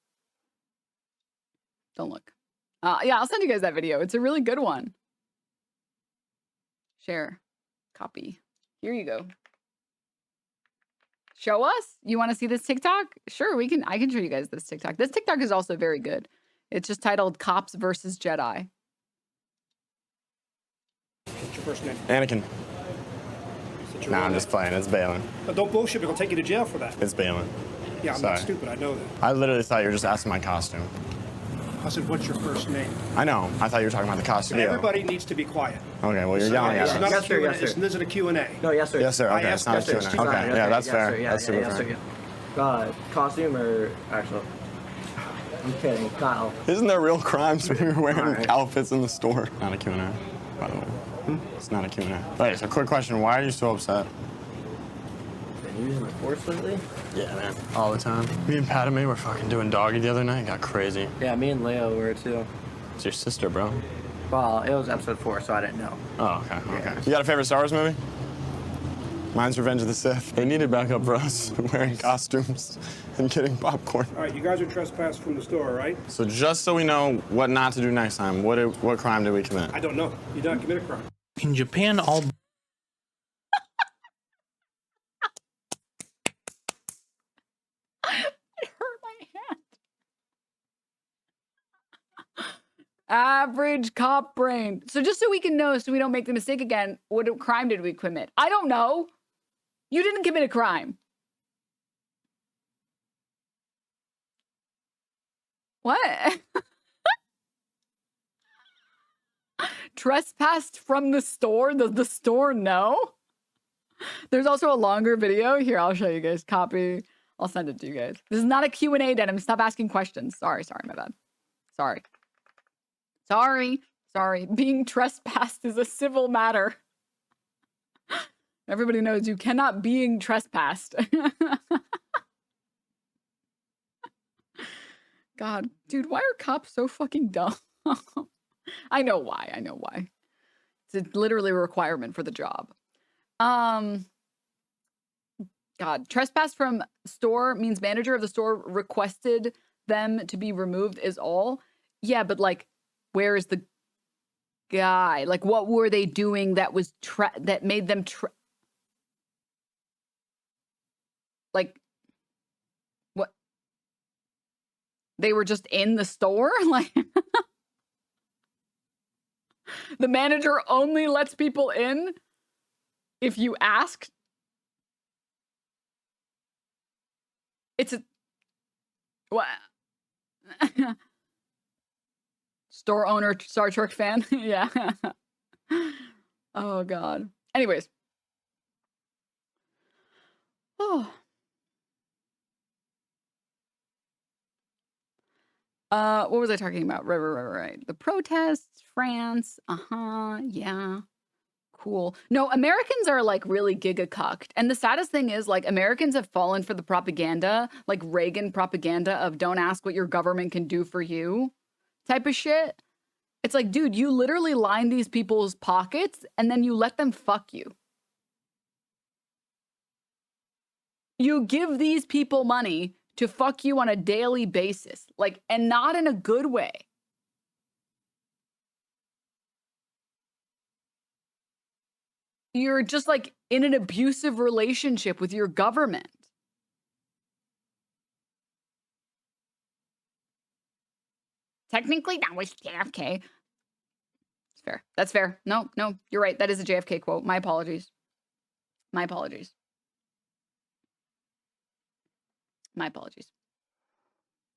Don't look. Yeah, I'll send you guys that video. It's a really good one. Share. Copy. Here you go. Show us? You want to see this TikTok? Sure, I can show you guys this TikTok. This TikTok is also very good. It's just titled Cops versus Jedi. What's your first name? Anakin. What's your Nah, real I'm name? just playing. It's Balin. But don't bullshit, we're gonna take you to jail for that. It's Balin. Yeah, I'm Sorry. not stupid, I know that. I literally thought you were just asking my costume. I said, what's your first name? I know. I thought you were talking about the costume. Everybody needs to be quiet. Okay, well, you're yelling at This is us. not a Yes, sir, Q&A. yes, sir. This isn't a Q&A. No, yes, sir. Yes, sir. I Okay, it's asked- not a yes, sir. Q&A. Yes, Okay, sir. yeah, that's fair. Sir, That's super yes, fair. sir. Costume or actual? I'm kidding, Kyle. Isn't there real crimes when you're wearing Alright. outfits in the store? Not a Q&A, by the way. It's not a Q&A. Wait, so quick question. Why are you so upset? Been using the force lately? Yeah, man. All the time. Me and Padme were fucking doing doggy the other night. Got crazy. Yeah, me and Leo were too. It's your sister, bro. Well, it was episode 4, so I didn't know. Oh, okay. You got a favorite Star Wars movie? Mine's Revenge of the Sith. They needed backup for us wearing costumes and getting popcorn. All right, you guys are trespassed from the store, right? So just so we know what not to do next time, what crime did we commit? I don't know. You did not commit a crime. In Japan, all It hurt my hand. Average cop brain. So just so we can know, so we don't make the mistake again, what crime did we commit? I don't know. You didn't commit a crime. What? Trespassed from the store? Does the store know? There's also a longer video. Here, I'll show you guys. Copy. I'll send it to you guys. This is not a Q&A, Denim. Stop asking questions. Sorry, my bad. Sorry. Being trespassed is a civil matter. Everybody knows you cannot being trespassed. God, dude, why are cops so fucking dumb? I know why. It's literally a requirement for the job. God, trespass from store means manager of the store requested them to be removed is all. Yeah, but like, where is the guy? Like, what were they doing that was that made them like, what? They were just in the store? Like, the manager only lets people in if you ask. It's a what? Store owner, Star Trek fan. Yeah. Oh God. Anyways. Oh. What was I talking about? Right. The protests, France. Yeah. Cool. No, Americans are like really giga-cucked. And the saddest thing is, like, Americans have fallen for the propaganda, like Reagan propaganda of don't ask what your government can do for you type of shit. It's like, dude, you literally line these people's pockets and then you let them fuck you. You give these people money to fuck you on a daily basis, like, and not in a good way. You're just like in an abusive relationship with your government. Technically, that was JFK. It's fair. That's fair. No, you're right. That is a JFK quote. My apologies. My apologies.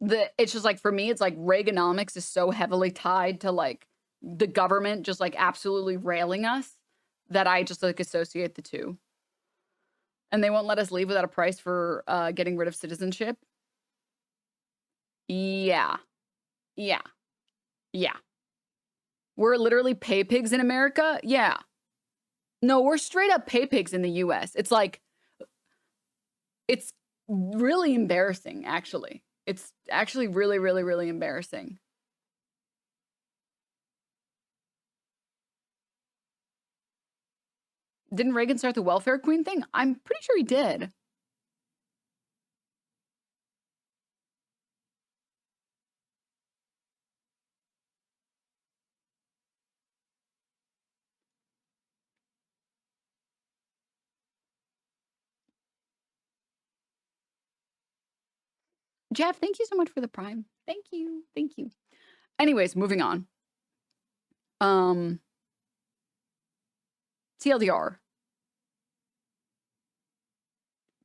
It's just like, for me, it's like Reaganomics is so heavily tied to like the government just like absolutely railing us that I just like associate the two. And they won't let us leave without a price for getting rid of citizenship. Yeah. We're literally pay pigs in America. Yeah. No, we're straight up pay pigs in the US. It's like, it's really embarrassing, actually. It's actually really, really, really embarrassing. Didn't Reagan start the welfare queen thing? I'm pretty sure he did. Jeff, thank you so much for the prime. Thank you. Anyways, moving on. TLDR.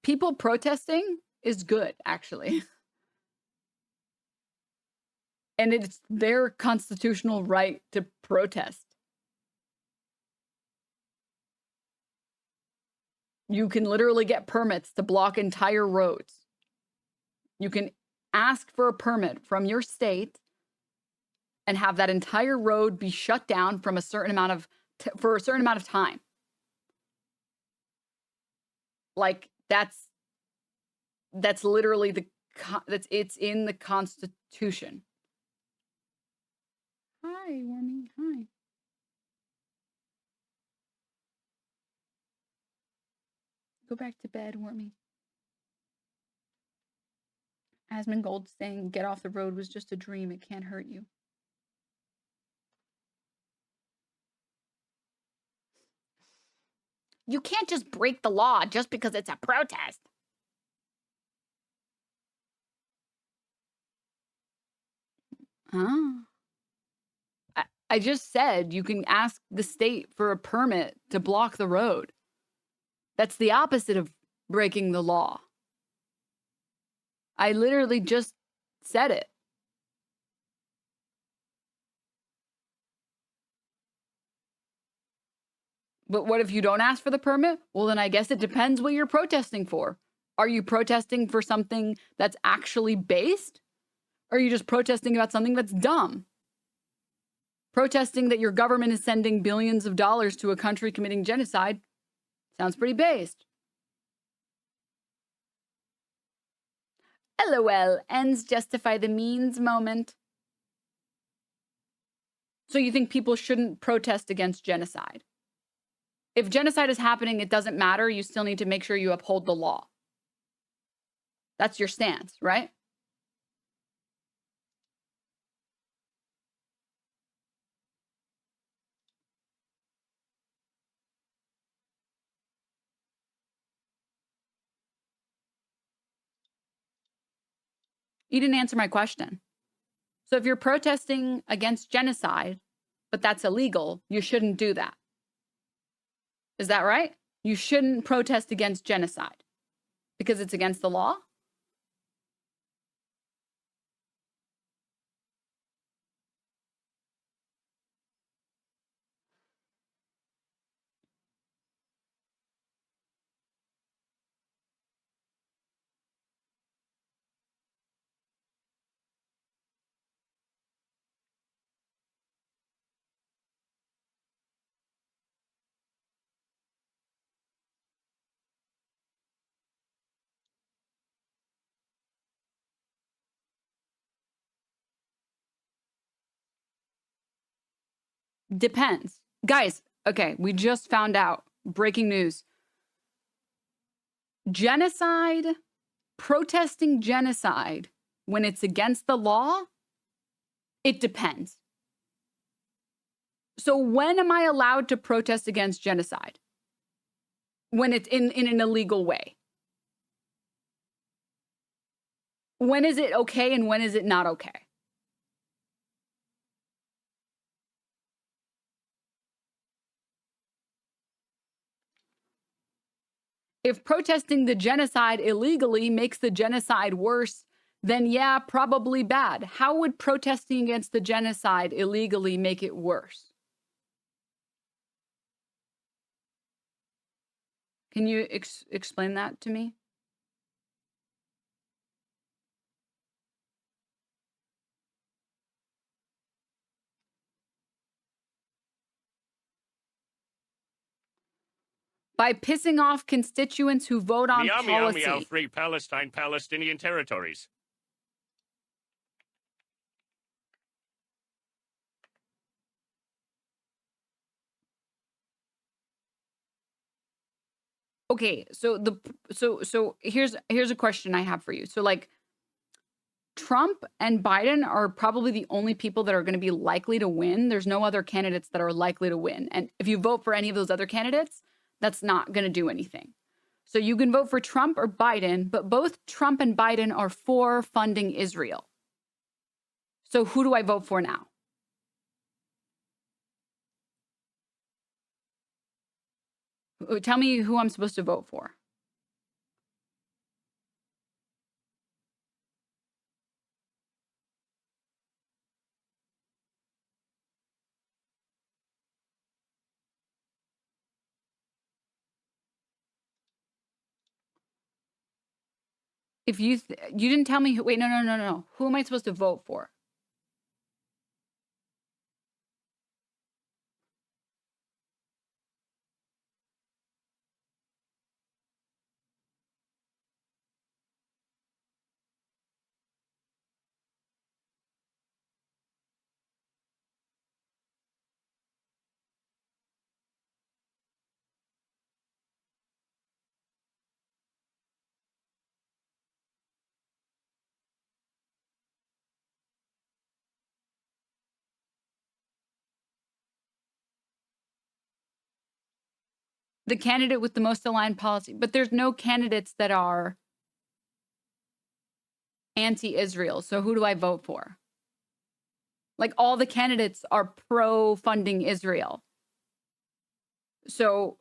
People protesting is good, actually. And it's their constitutional right to protest. You can literally get permits to block entire roads. You can ask for a permit from your state and have that entire road be shut down from a certain amount of for a certain amount of time. Like, that's literally it's in the Constitution. Hi, Wormy. Hi. Go back to bed, Wormy. Asmongold saying get off the road was just a dream. It can't hurt you. You can't just break the law just because it's a protest. Huh? I just said you can ask the state for a permit to block the road. That's the opposite of breaking the law. I literally just said it. But what if you don't ask for the permit? Well, then I guess it depends what you're protesting for. Are you protesting for something that's actually based? Or are you just protesting about something that's dumb? Protesting that your government is sending billions of dollars to a country committing genocide sounds pretty based. LOL, ends justify the means moment. So you think people shouldn't protest against genocide? If genocide is happening, it doesn't matter. You still need to make sure you uphold the law. That's your stance, right? You didn't answer my question. So if you're protesting against genocide, but that's illegal, you shouldn't do that. Is that right? You shouldn't protest against genocide because it's against the law? Depends. Guys, okay, we just found out. Breaking news. Genocide, protesting genocide, when it's against the law, it depends. So when am I allowed to protest against genocide? When it's in an illegal way. When is it okay and when is it not okay? If protesting the genocide illegally makes the genocide worse, then yeah, probably bad. How would protesting against the genocide illegally make it worse? Can you explain that to me? By pissing off constituents who vote on Meow, meow, policy. meow, free Palestine, Palestinian territories. Okay, so here's a question I have for you. So like Trump and Biden are probably the only people that are going to be likely to win. There's no other candidates that are likely to win. And if you vote for any of those other candidates, that's not going to do anything. So you can vote for Trump or Biden, but both Trump and Biden are for funding Israel. So who do I vote for now? Tell me who I'm supposed to vote for. If you didn't tell me who, wait, no. Who am I supposed to vote for? The candidate with the most aligned policy, but there's no candidates that are anti-Israel. So who do I vote for? Like all the candidates are pro-funding Israel. So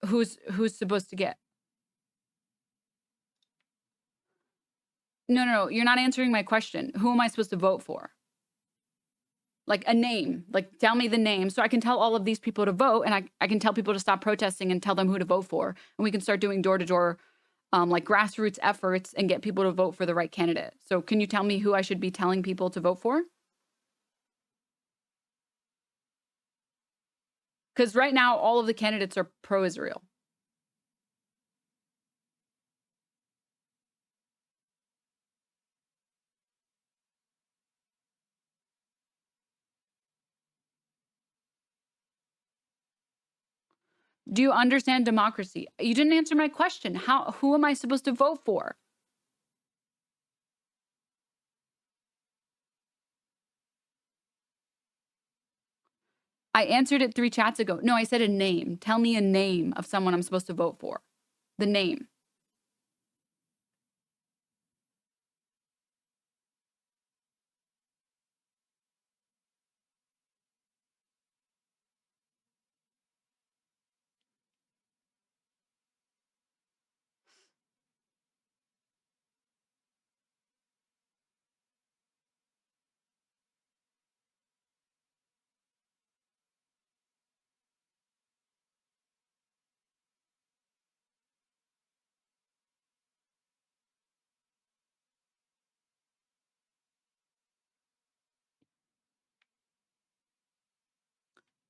who's supposed to get? No, you're not answering my question. Who am I supposed to vote for? Like a name, like tell me the name so I can tell all of these people to vote and I can tell people to stop protesting and tell them who to vote for. And we can start doing door-to-door like grassroots efforts and get people to vote for the right candidate. So can you tell me who I should be telling people to vote for? Because right now, all of the candidates are pro-Israel. Do you understand democracy? You didn't answer my question. Who am I supposed to vote for? I answered it 3 chats ago. No, I said a name. Tell me a name of someone I'm supposed to vote for. The name.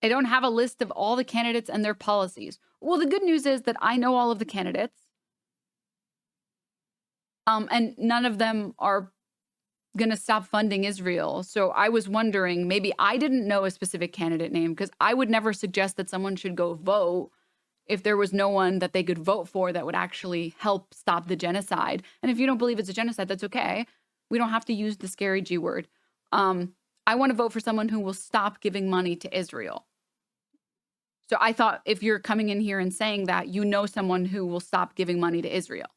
I don't have a list of all the candidates and their policies. Well, the good news is that I know all of the candidates. And none of them are going to stop funding Israel. So I was wondering, maybe I didn't know a specific candidate name, because I would never suggest that someone should go vote if there was no one that they could vote for that would actually help stop the genocide. And if you don't believe it's a genocide, that's okay. We don't have to use the scary G word. I want to vote for someone who will stop giving money to Israel. So I thought, if you're coming in here and saying that, you know someone who will stop giving money to Israel.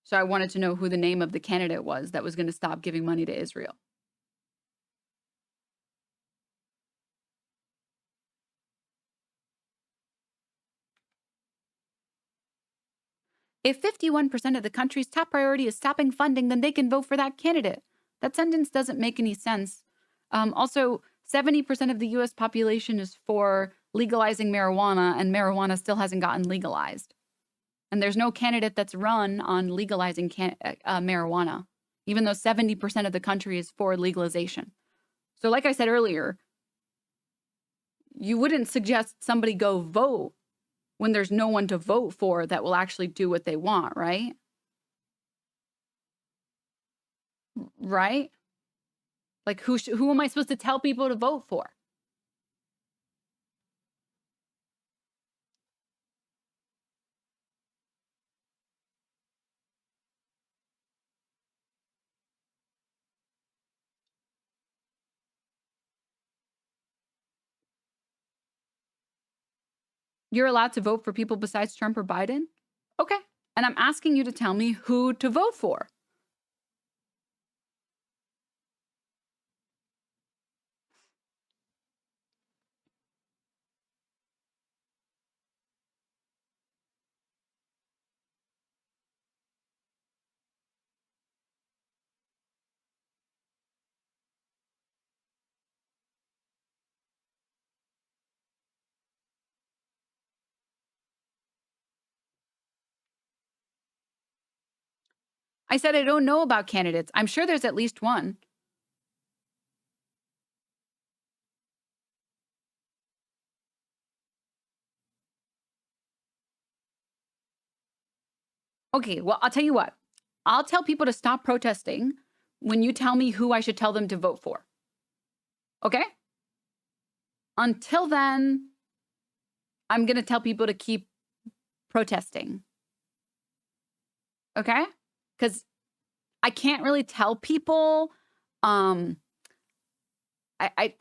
So I wanted to know who the name of the candidate was that was going to stop giving money to Israel. If 51% of the country's top priority is stopping funding, then they can vote for that candidate. That sentence doesn't make any sense. Also, 70% of the US population is for legalizing marijuana, and marijuana still hasn't gotten legalized. And there's no candidate that's run on legalizing marijuana, even though 70% of the country is for legalization. So like I said earlier, you wouldn't suggest somebody go vote when there's no one to vote for that will actually do what they want, right? Right? Like, who am I supposed to tell people to vote for? You're allowed to vote for people besides Trump or Biden? Okay. And I'm asking you to tell me who to vote for. I said I don't know about candidates. I'm sure there's at least one. Okay, well, I'll tell you what. I'll tell people to stop protesting when you tell me who I should tell them to vote for. Okay? Until then, I'm going to tell people to keep protesting. Okay? Because I can't really tell people, I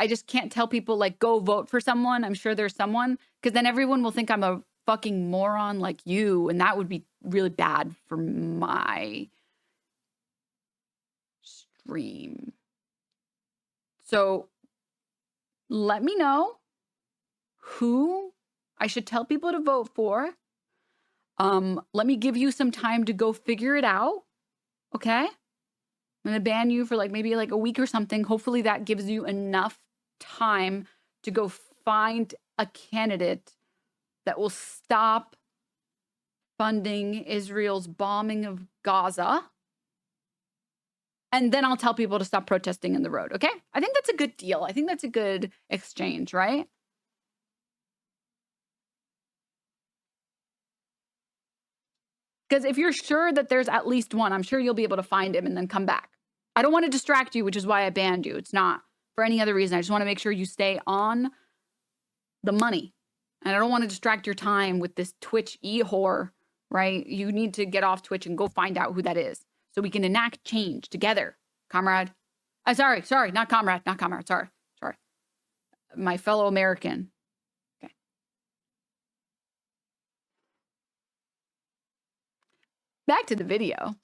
just can't tell people, like, go vote for someone. I'm sure there's someone, because then everyone will think I'm a fucking moron like you, and that would be really bad for my stream. So let me know who I should tell people to vote for. Let me give you some time to go figure it out. Okay? I'm going to ban you for maybe a week or something. Hopefully that gives you enough time to go find a candidate that will stop funding Israel's bombing of Gaza. And then I'll tell people to stop protesting in the road, okay? I think that's a good deal. I think that's a good exchange, right? Because if you're sure that there's at least one, I'm sure you'll be able to find him and then come back. I don't want to distract you, which is why I banned you. It's not for any other reason. I just want to make sure you stay on the money. And I don't want to distract your time with this Twitch e-whore, right? You need to get off Twitch and go find out who that is so we can enact change together, comrade. Sorry, not comrade, sorry. My fellow American. Okay. Back to the video.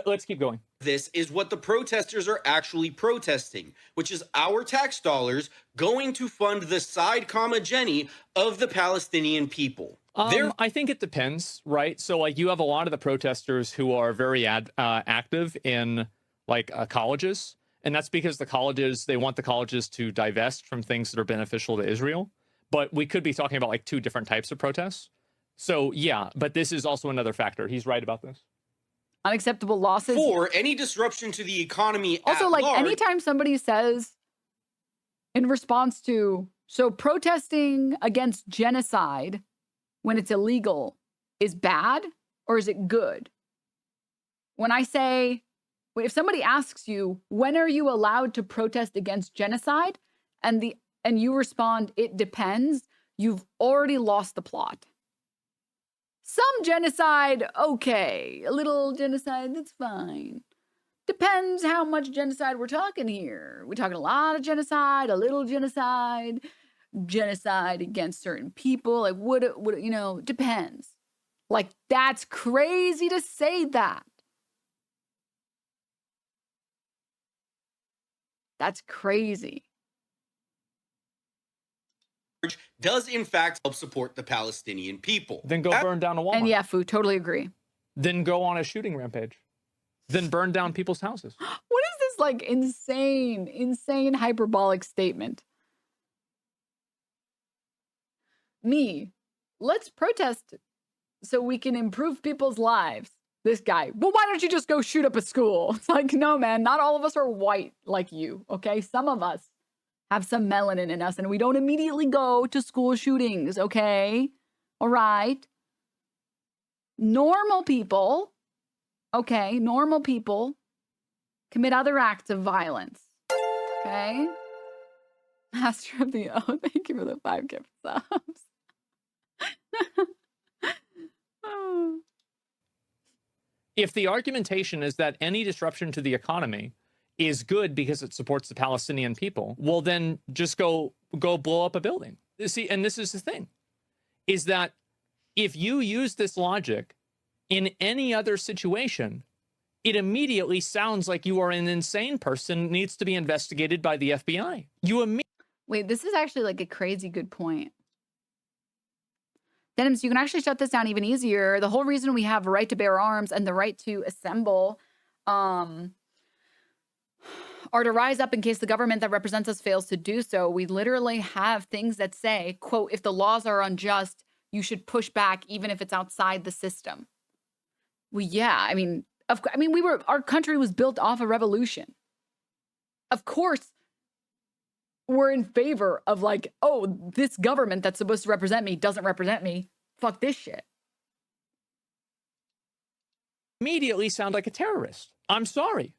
Let's keep going. This is what the protesters are actually protesting, which is our tax dollars going to fund the side comma Jenny of the Palestinian people. I think it depends, right? So you have a lot of the protesters who are very active in colleges, and that's because they want the colleges to divest from things that are beneficial to Israel. But we could be talking about two different types of protests. So yeah, but this is also another factor. He's right about this. Unacceptable losses. 4, any disruption to the economy Also, at like, large. anytime somebody says in response to, so protesting against genocide when it's illegal is bad or is it good? When I say, if somebody asks you, when are you allowed to protest against genocide? And you respond, it depends, you've already lost the plot. Some genocide, okay. A little genocide, that's fine. Depends how much genocide we're talking here. We're talking a lot of genocide, a little genocide, genocide against certain people. Like, would you know, depends. Like, that's crazy to say that. That's crazy. Does in fact help support the Palestinian people. Then go burn down a Walmart. And yeah, Fu, totally agree. Then go on a shooting rampage. Then burn down people's houses. What is this like insane hyperbolic statement? Let's protest so we can improve people's lives. This guy, well, why don't you just go shoot up a school? It's like, no, man, not all of us are white like you, okay? Some of us have some melanin in us and we don't immediately go to school shootings, okay? All right? Normal people, okay, normal people commit other acts of violence, okay? Master of the O, thank you for the 5 gift subs. Oh. If the argumentation is that any disruption to the economy is good because it supports the Palestinian people, well, then just go blow up a building. See, and this is the thing, is that if you use this logic in any other situation, it immediately sounds like you are an insane person, needs to be investigated by the FBI. Wait, this is actually like a crazy good point. Denims, you can actually shut this down even easier. The whole reason we have a right to bear arms and the right to assemble are to rise up in case the government that represents us fails to do so. We literally have things that say, quote, if the laws are unjust, you should push back even if it's outside the system. Well, yeah, I mean, our country was built off a revolution. Of course, we're in favor of like, oh, this government that's supposed to represent me doesn't represent me. Fuck this shit. Immediately sound like a terrorist. I'm sorry.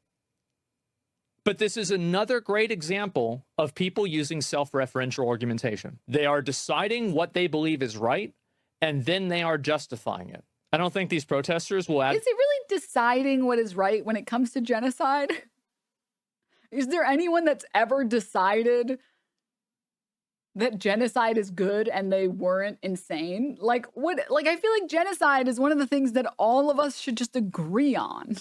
But this is another great example of people using self-referential argumentation. They are deciding what they believe is right, and then they are justifying it. I don't think these protesters will add... Is it really deciding what is right when it comes to genocide? Is there anyone that's ever decided that genocide is good and they weren't insane? Like, I feel like genocide is one of the things that all of us should just agree on.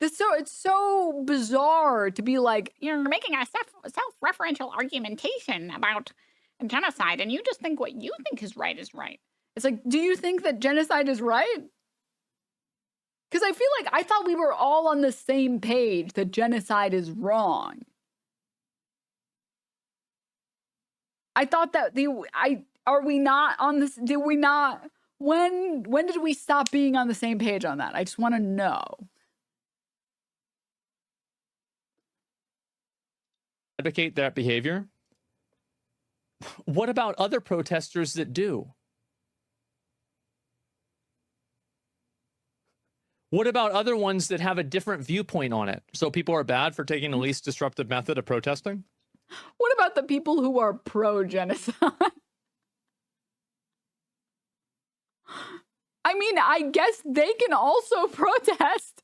It's so bizarre to be like, you're making a self-referential argumentation about genocide, and you just think what you think is right is right. It's like, do you think that genocide is right? Because I feel like I thought we were all on the same page that genocide is wrong. I thought that are we not on this? Did we not? When did we stop being on the same page on that? I just want to know. Advocate that behavior. What about other protesters that do? What about other ones that have a different viewpoint on it? So people are bad for taking the least disruptive method of protesting? What about the people who are pro-genocide? I mean, I guess they can also protest.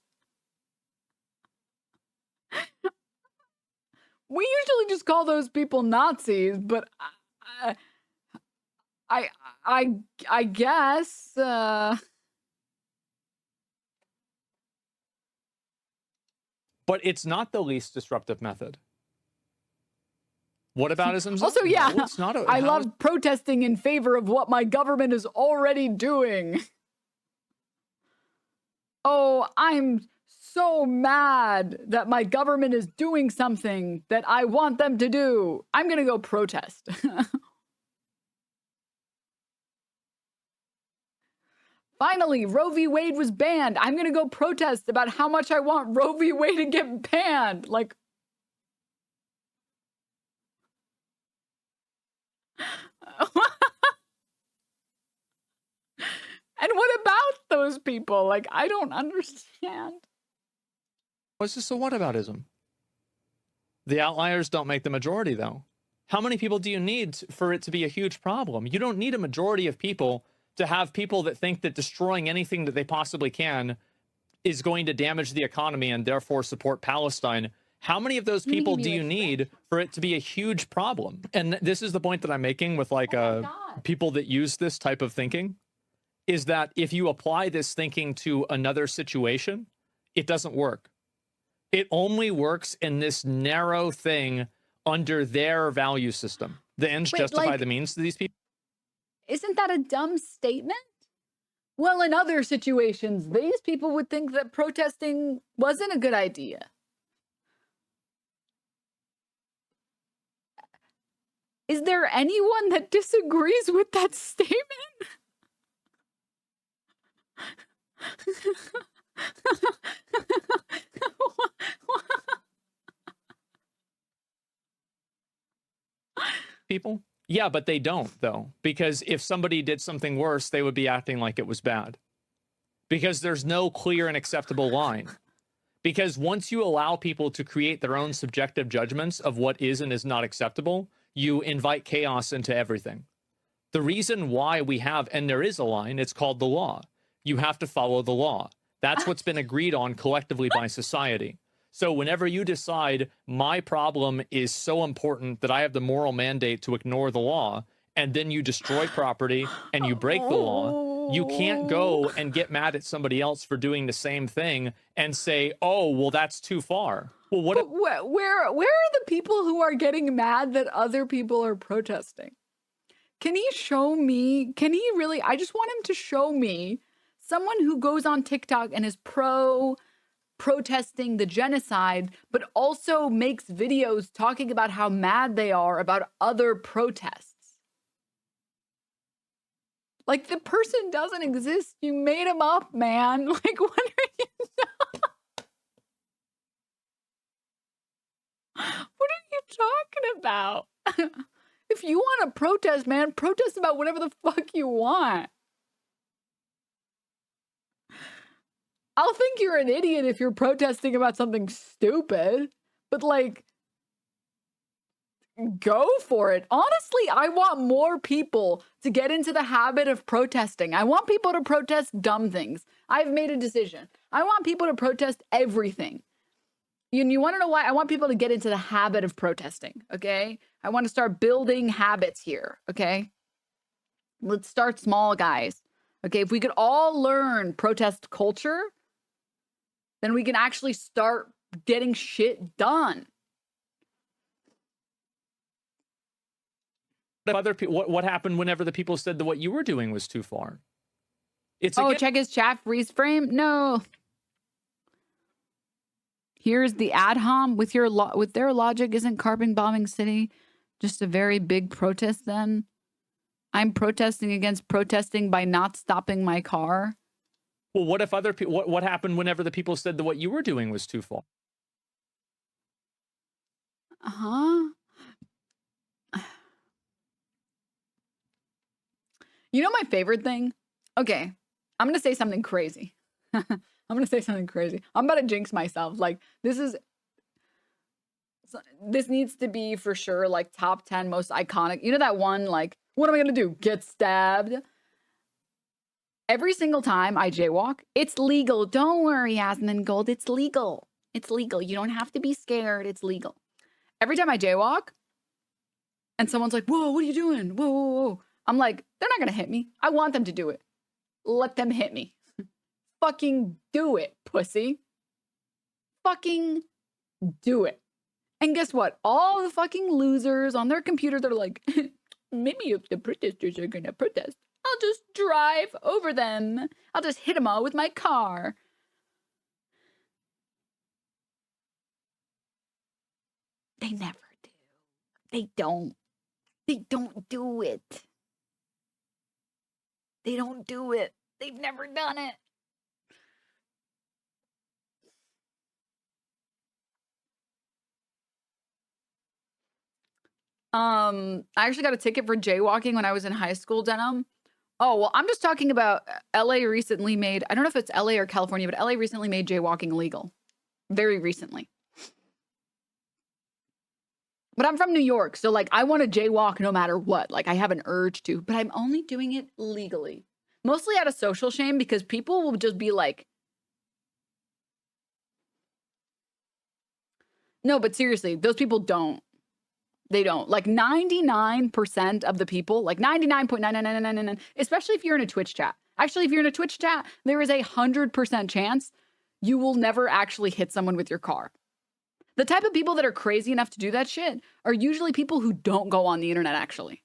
We usually just call those people Nazis, but I guess But it's not the least disruptive method. What about isms? Also, yeah, no, it's not I love protesting in favor of what my government is already doing. Oh, I'm so mad that my government is doing something that I want them to do. I'm going to go protest. Finally, Roe v. Wade was banned. I'm going to go protest about how much I want Roe v. Wade to get banned. Like, and what about those people? Like, I don't understand. What's this a whataboutism? The outliers don't make the majority, though. How many people do you need for it to be a huge problem? You don't need a majority of people to have people that think that destroying anything that they possibly can is going to damage the economy and therefore support Palestine. How many of those people do you need for it to be a huge problem? And this is the point that I'm making with like people that use this type of thinking, is that if you apply this thinking to another situation, it doesn't work. It only works in this narrow thing under their value system. The ends justify the means to these people. Isn't that a dumb statement? Well, in other situations, these people would think that protesting wasn't a good idea. Is there anyone that disagrees with that statement? People? Yeah, but they don't, though, because if somebody did something worse, they would be acting like it was bad. Because there's no clear and acceptable line. Because once you allow people to create their own subjective judgments of what is and is not acceptable, you invite chaos into everything. The reason why we have, and there is a line, it's called the law. You have to follow the law. That's what's been agreed on collectively by society. So whenever you decide my problem is so important that I have the moral mandate to ignore the law, and then you destroy property and you break the law, you can't go and get mad at somebody else for doing the same thing and say, oh, well, that's too far. Well, what? Where are the people who are getting mad that other people are protesting? Can he show me? Can he really? I just want him to show me someone who goes on TikTok and is protesting the genocide, but also makes videos talking about how mad they are about other protests. Like, the person doesn't exist. You made him up, man. Like, what are you what are you talking about? If you want to protest, man, protest about whatever the fuck you want. I'll think you're an idiot if you're protesting about something stupid, but like, go for it. Honestly, I want more people to get into the habit of protesting. I want people to protest dumb things. I've made a decision. I want people to protest everything. You want to know why? I want people to get into the habit of protesting, okay? I want to start building habits here, okay? Let's start small, guys. Okay, if we could all learn protest culture, then we can actually start getting shit done. What happened whenever the people said that what you were doing was too far? Check his chat freeze frame. No. Here's the ad hom with their logic. Isn't carbon bombing city just a very big protest then? I'm protesting against protesting by not stopping my car. Well, what if other people? What happened whenever the people said that what you were doing was too far? You know my favorite thing? Okay, I'm gonna say something crazy. I'm about to jinx myself. Like, this needs to be for sure like top 10 most iconic. You know that one, like, what am I gonna do? Get stabbed? Every single time I jaywalk, it's legal. Don't worry, Asmongold, it's legal. It's legal. You don't have to be scared. It's legal. Every time I jaywalk and someone's like, whoa, what are you doing? Whoa, whoa, whoa. I'm like, they're not gonna hit me. I want them to do it. Let them hit me. Fucking do it, pussy. Fucking do it. And guess what? All the fucking losers on their computer, they're like, maybe if the protesters are gonna protest, I'll just drive over them. I'll just hit them all with my car. They never do. They don't. They don't do it. They don't do it. They've never done it. I actually got a ticket for jaywalking when I was in high school, Denim. Oh, well, I'm just talking about LA recently made, I don't know if it's LA or California, but LA recently made jaywalking illegal. Very recently. But I'm from New York, so like I want to jaywalk no matter what. Like I have an urge to, but I'm only doing it legally. Mostly out of social shame because people will just be like, no, but seriously, those people don't. They don't. Like 99% of the people, like 99.99999, especially if you're in a Twitch chat. Actually, if you're in a Twitch chat, there is 100% chance you will never actually hit someone with your car. The type of people that are crazy enough to do that shit are usually people who don't go on the internet, actually.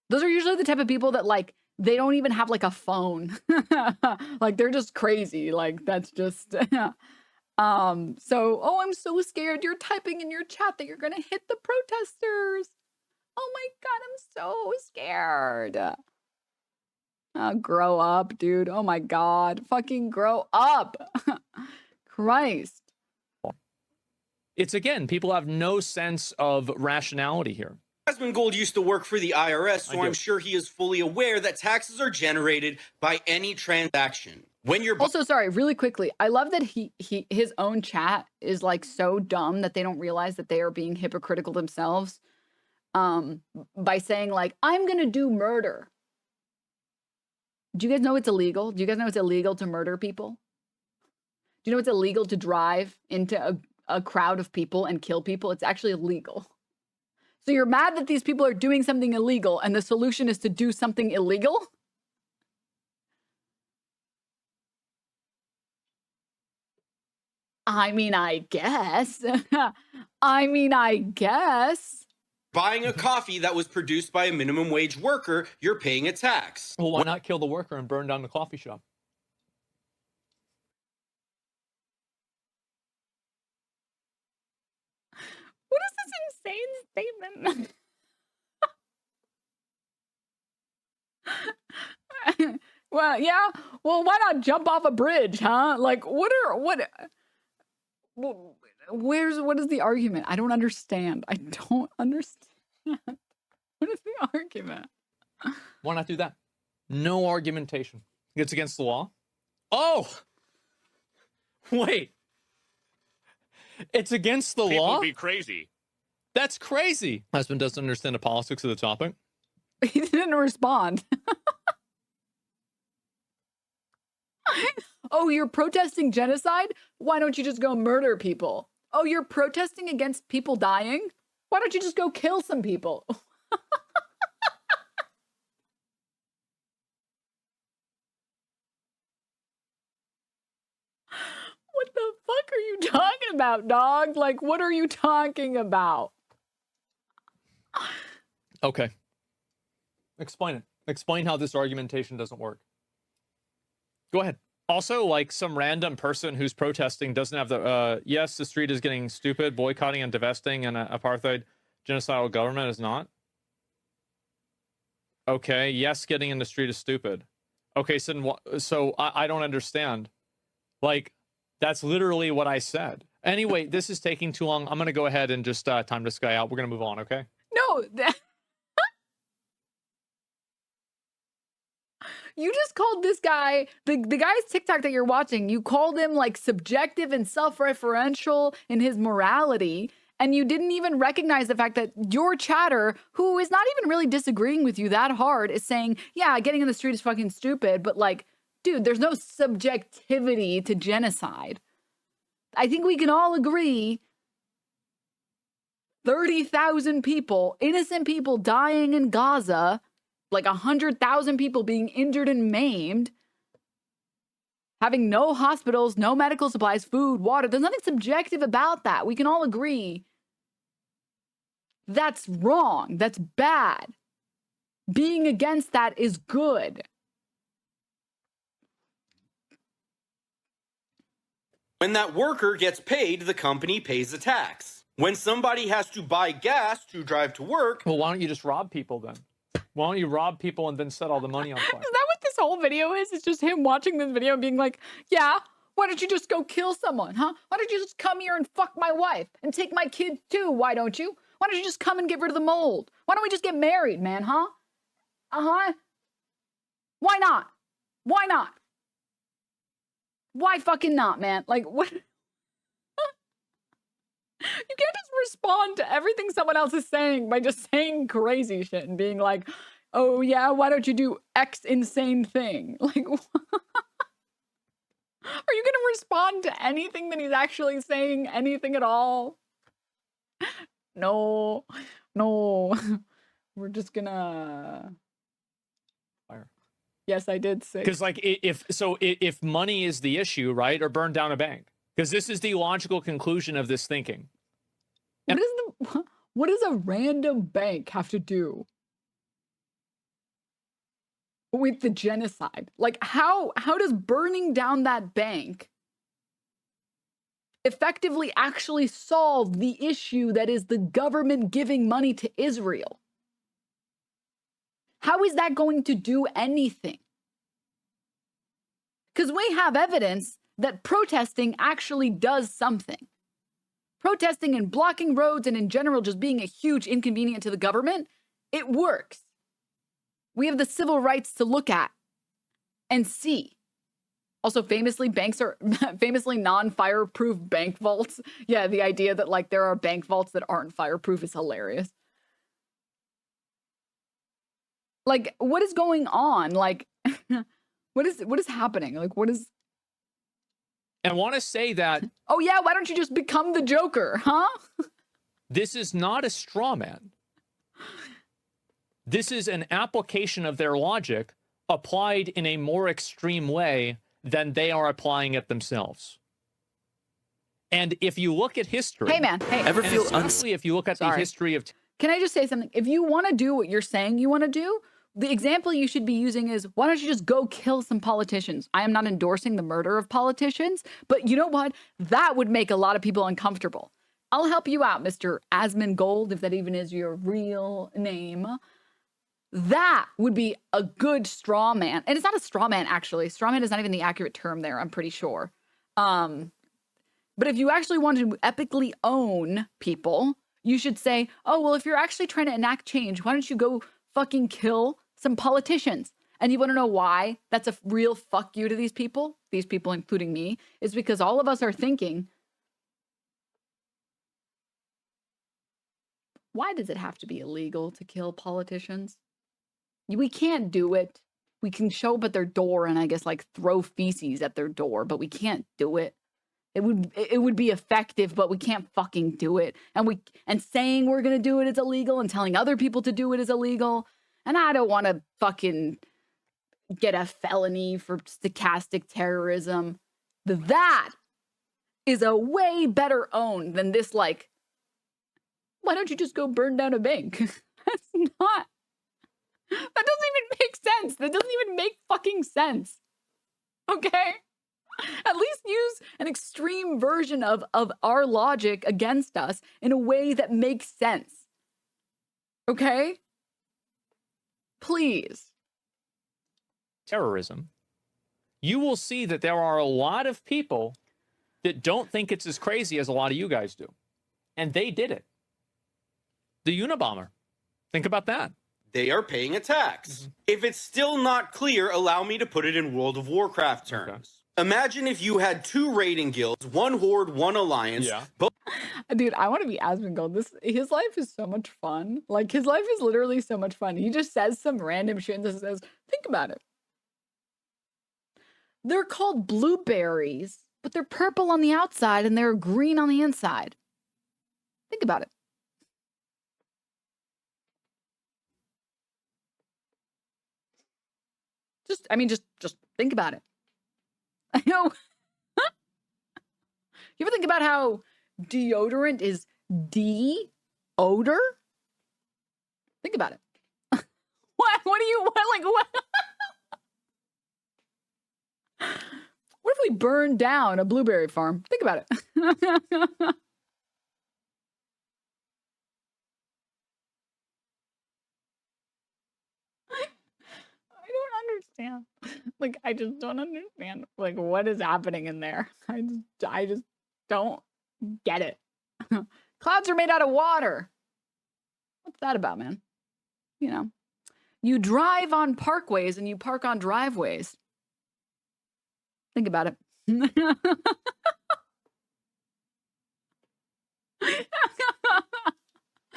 Those are usually the type of people that, like, they don't even have, like, a phone. Like, they're just crazy. Like, that's just... So, oh, I'm so scared. You're typing in your chat that you're going to hit the protesters. Oh my God, I'm so scared. Grow up, dude. Oh my God. Fucking grow up. Christ. It's, again, people have no sense of rationality here. Asmongold used to work for the IRS, so I'm sure he is fully aware that taxes are generated by any transaction. When you're also, sorry, really quickly, I love that his own chat is like so dumb that they don't realize that they are being hypocritical themselves by saying like, I'm gonna do murder. Do you guys know it's illegal? Do you guys know it's illegal to murder people? Do you know it's illegal to drive into a crowd of people and kill people? It's actually illegal. So you're mad that these people are doing something illegal and the solution is to do something illegal? I mean, I guess. I guess. Buying a coffee that was produced by a minimum wage worker, you're paying a tax. Well, why not kill the worker and burn down the coffee shop? What is this insane statement? Well, yeah. Well, why not jump off a bridge, huh? Like, what is the argument? I don't understand. I don't understand. What is the argument? Why not do that? No argumentation. It's against the law. Oh, wait. It's against the law? People be crazy. That's crazy. Husband doesn't understand the politics of the topic. He didn't respond. Oh, you're protesting genocide? Why don't you just go murder people? Oh, you're protesting against people dying? Why don't you just go kill some people? What the fuck are you talking about, dog? Like, what are you talking about? Okay. Explain it. Explain how this argumentation doesn't work. Go ahead. Also, like some random person who's protesting doesn't have the, yes, the street is getting stupid, boycotting and divesting an apartheid genocidal government is not. Okay, yes, getting in the street is stupid. Okay, so I don't understand. Like, that's literally what I said. Anyway, this is taking too long. I'm going to go ahead and just time this guy out. We're going to move on, okay? No, you just called this guy, the guy's TikTok that you're watching, you called him like subjective and self-referential in his morality, and you didn't even recognize the fact that your chatter, who is not even really disagreeing with you that hard, is saying, yeah, getting in the street is fucking stupid, but like, dude, there's no subjectivity to genocide. I think we can all agree 30,000 people, innocent people dying in Gaza, like 100,000 people being injured and maimed, having no hospitals, no medical supplies, food, water. There's nothing subjective about that. We can all agree that's wrong. That's bad. Being against that is good. When that worker gets paid, the company pays a tax. When somebody has to buy gas to drive to work... Well, why don't you just rob people then? Why don't you rob people and then set all the money on fire? Is that what this whole video is? It's just him watching this video and being like, yeah, why don't you just go kill someone, huh? Why don't you just come here and fuck my wife and take my kid too? Why don't you? Why don't you just come and get rid of the mold? Why don't we just get married, man, huh? Uh-huh. Why not? Why not? Why fucking not, man? Like, what? You can't just respond to everything someone else is saying by just saying crazy shit and being like, oh yeah, why don't you do X insane thing? Like, what? Are you gonna respond to anything that he's actually saying? Anything at all? No, no. We're just gonna Fire. Yes, I did say. Because like if money is the issue, right, or burn down a bank, because this is the logical conclusion of this thinking. What does a random bank have to do with the genocide? Like, how does burning down that bank effectively actually solve the issue that is the government giving money to Israel? How is that going to do anything? Because we have evidence that protesting actually does something. Protesting and blocking roads and in general just being a huge inconvenience to the government, it works. We have the civil rights to look at and see. Also, famously, banks are famously non-fireproof bank vaults. Yeah, the idea that like there are bank vaults that aren't fireproof is hilarious. Like, what is going on? Like, what is happening? Like, what is... And I want to say that... Oh yeah, why don't you just become the Joker, huh? This is not a straw man. This is an application of their logic applied in a more extreme way than they are applying it themselves. And if you look at history... Hey man, hey. Ever feel especially if you look at the history of... Can I just say something? If you want to do what you're saying you want to do, the example you should be using is, why don't you just go kill some politicians? I am not endorsing the murder of politicians, but you know what? That would make a lot of people uncomfortable. I'll help you out, Mr. Asmongold, if that even is your real name. That would be a good straw man. And it's not a straw man, actually. Straw man is not even the accurate term there, I'm pretty sure. But if you actually want to epically own people, you should say, oh, well, if you're actually trying to enact change, why don't you go fucking kill some politicians? And you want to know why that's a real fuck you to these people including me, is because all of us are thinking, why does it have to be illegal to kill politicians? We can't do it. We can show up at their door and I guess like throw feces at their door, but we can't do it. It would be effective, but we can't fucking do it. And saying we're gonna do it is illegal, and telling other people to do it is illegal. And I don't want to fucking get a felony for stochastic terrorism. That is a way better own than this, like, why don't you just go burn down a bank? That's not. That doesn't even make sense. That doesn't even make fucking sense. Okay? At least use an extreme version of our logic against us in a way that makes sense. Okay? Please. Terrorism. You will see that there are a lot of people that don't think it's as crazy as a lot of you guys do. And they did it. The Unabomber. Think about that. They are paying a tax. If it's still not clear, allow me to put it in World of Warcraft terms. Okay. Imagine if you had 2 raiding guilds, 1 horde, 1 alliance. Yeah. Dude, I want to be Asmongold. His life is so much fun. Like, his life is literally so much fun. He just says some random shit and just says, think about it. They're called blueberries, but they're purple on the outside and they're green on the inside. Think about it. Just think about it. I know. You ever think about how deodorant is de-odor? Think about it. What do you want? Like, what? What if we burn down a blueberry farm? Think about it. I don't understand. Like, I just don't understand, like, what is happening in there. I just don't get it. Clouds are made out of water. What's that about, man? You know, you drive on parkways and you park on driveways. Think about it.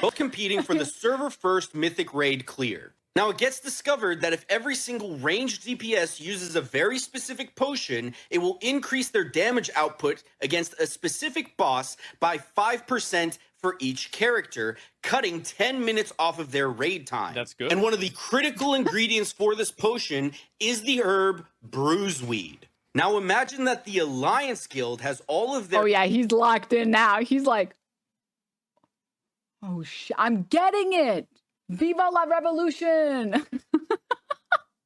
Both competing for the server first mythic raid clear. Now it gets discovered that if every single ranged DPS uses a very specific potion, it will increase their damage output against a specific boss by 5% for each character, cutting 10 minutes off of their raid time. That's good. And one of the critical ingredients for this potion is the herb bruiseweed. Now imagine that the Alliance Guild has all of their... Oh yeah, he's locked in now. He's like, oh shit, I'm getting it. Viva la revolution.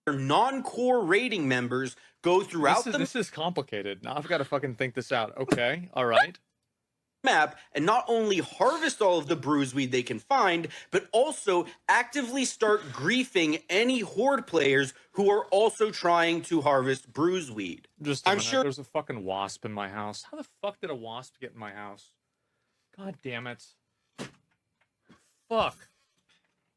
non-core raiding members go throughout This is complicated. Now I've got to fucking think this out. Okay, all right. map and not only harvest all of the bruiseweed they can find, but also actively start griefing any horde players who are also trying to harvest bruiseweed. I'm sure there's a fucking wasp in my house. How the fuck did a wasp get in my house? God damn it. Fuck.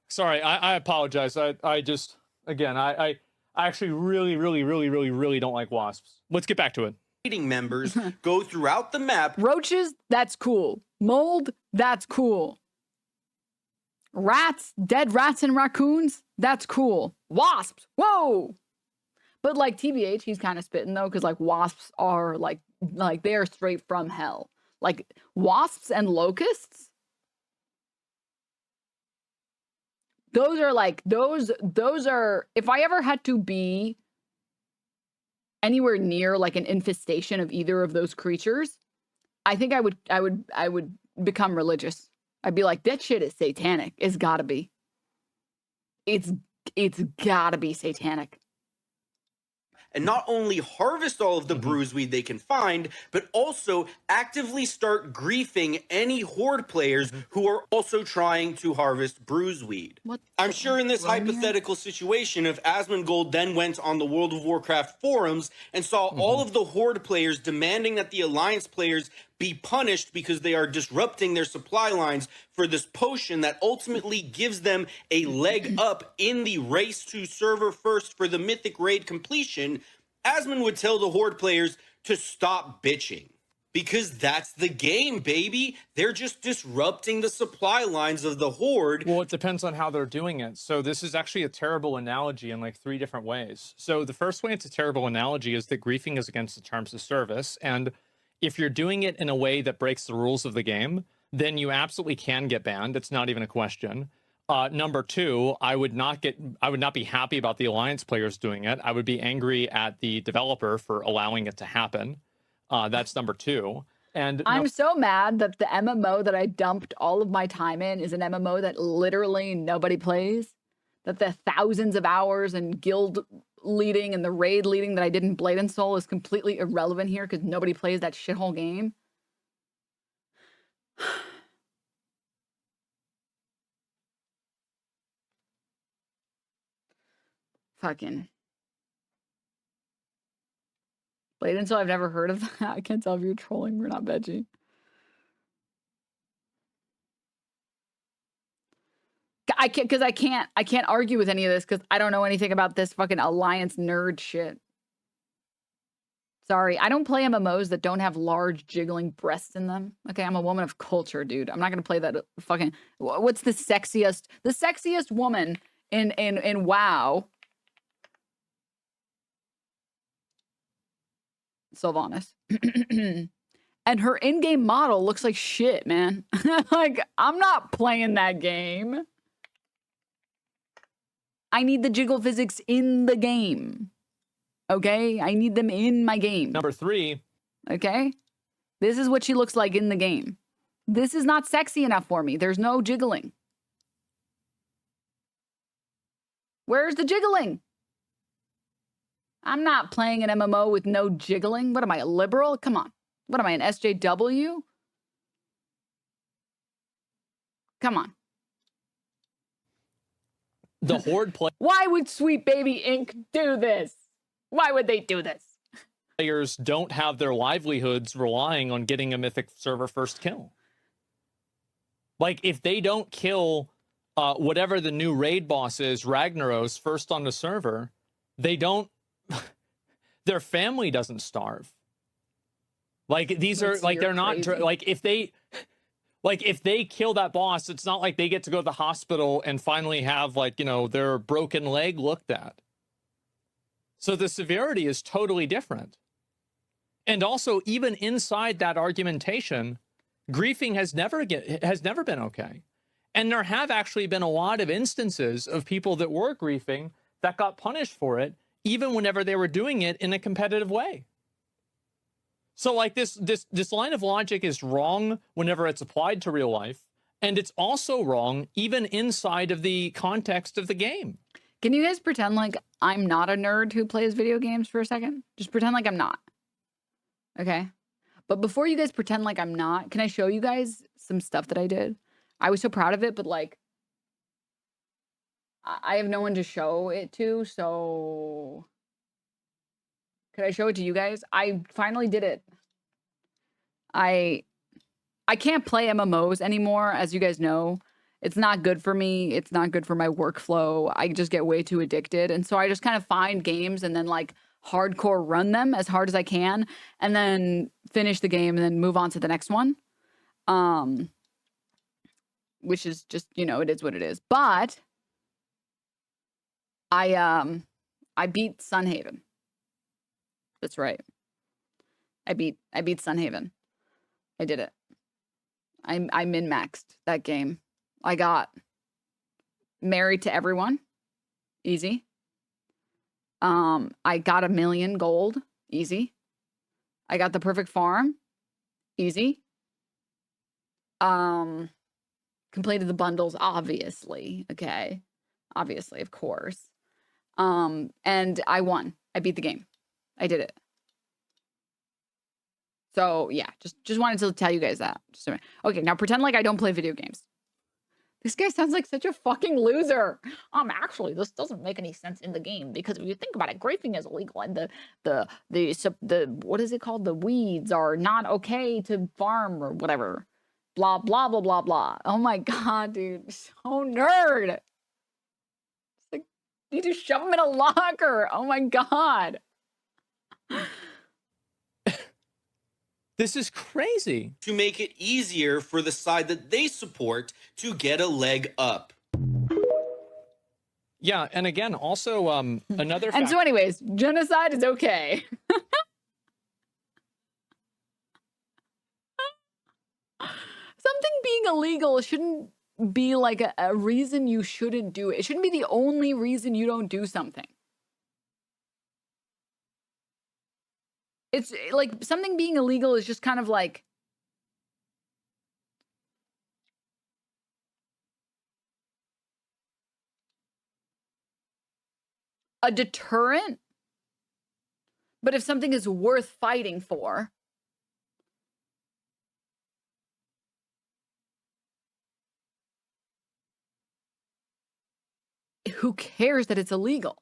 Sorry, I apologize. I just, again, I actually really don't like wasps. Let's get back to it. Members go throughout the map. Roaches, that's cool. Mold, that's cool. Rats, dead rats and raccoons, that's cool. Wasps, whoa. But like TBH, he's kind of spitting though, because like wasps are like they are straight from hell. Like wasps and locusts, those are like those are, if I ever had to be anywhere near like an infestation of either of those creatures, I think I would become religious. I'd be like, that shit is satanic. It's gotta be. It's gotta be satanic. And not only harvest all of the bruiseweed they can find, but also actively start griefing any horde players who are also trying to harvest bruiseweed. I'm sure in this hypothetical situation, if Asmongold then went on the World of Warcraft forums and saw all of the horde players demanding that the Alliance players be punished because they are disrupting their supply lines for this potion that ultimately gives them a leg up in the race to server first for the mythic raid completion, Asmon would tell the horde players to stop bitching. Because that's the game, baby. They're just disrupting the supply lines of the horde. Well, it depends on how they're doing it. So this is actually a terrible analogy in like 3 different ways. So the first way it's a terrible analogy is that griefing is against the terms of service. And if you're doing it in a way that breaks the rules of the game, then you absolutely can get banned. It's not even a question. Number 2, I would not be happy about the Alliance players doing it. I would be angry at the developer for allowing it to happen. That's number 2. And I'm so mad that the MMO that I dumped all of my time in is an MMO that literally nobody plays. That the thousands of hours and guild leading and the raid leading that I did in Blade and Soul is completely irrelevant here because nobody plays that shithole game. Fucking Blade and Soul, I've never heard of that. I can't tell if you're trolling. We're not veggie. I can't argue with any of this because I don't know anything about this fucking Alliance nerd shit. Sorry, I don't play MMOs that don't have large jiggling breasts in them. Okay, I'm a woman of culture, dude. I'm not gonna play that fucking. What's the sexiest? The sexiest woman in WoW. Sylvanas. And her in-game model looks like shit, man. Like, I'm not playing that game. I need the jiggle physics in the game. Okay? I need them in my game. Number 3. Okay? This is what she looks like in the game. This is not sexy enough for me. There's no jiggling. Where's the jiggling? I'm not playing an MMO with no jiggling. What am I, a liberal? Come on. What am I, an SJW? Come on. The horde play. Why would Sweet Baby Inc. do this? Why would they do this? Players don't have their livelihoods relying on getting a mythic server first kill. Like, if they don't kill whatever the new raid boss is, Ragnaros, first on the server, they don't, their family doesn't starve. Like, these are, like, they're not, like, if they kill that boss, it's not like they get to go to the hospital and finally have, like, you know, their broken leg looked at. So the severity is totally different. And also, even inside that argumentation, griefing has never been okay. And there have actually been a lot of instances of people that were griefing that got punished for it, even whenever they were doing it in a competitive way. So, like, this line of logic is wrong whenever it's applied to real life, and it's also wrong even inside of the context of the game. Can you guys pretend like I'm not a nerd who plays video games for a second? Just pretend like I'm not. Okay? But before you guys pretend like I'm not, can I show you guys some stuff that I did? I was so proud of it, but, like, I have no one to show it to, so... Could I show it to you guys? I finally did it. I can't play MMOs anymore, as you guys know. It's not good for me. It's not good for my workflow. I just get way too addicted. And so I just kind of find games and then, like, hardcore run them as hard as I can, and then finish the game and then move on to the next one. Which is just, you know, it is what it is. But I beat Sunhaven. That's right. I beat Sunhaven. I did it. I min-maxed that game. I got married to everyone. Easy. I got 1 million gold. Easy. I got the perfect farm. Easy. Completed the bundles, obviously. Okay. Obviously, of course. And I won. I beat the game. I did it. So, yeah, just wanted to tell you guys that. Just a minute. Okay, now pretend like I don't play video games. This guy sounds like such a fucking loser. Actually, this doesn't make any sense in the game because if you think about it, griefing is illegal and the what is it called? The weeds are not okay to farm or whatever. Blah, blah, blah, blah, blah. Oh my God, dude. So nerd. It's like, you just shove him in a locker. Oh my God. This is crazy. To make it easier for the side that they support to get a leg up. Yeah, and again, also another And so anyways, genocide is okay. Something being illegal shouldn't be like a reason you shouldn't do it. It shouldn't be the only reason you don't do something. It's like something being illegal is just kind of like a deterrent. But if something is worth fighting for, who cares that it's illegal?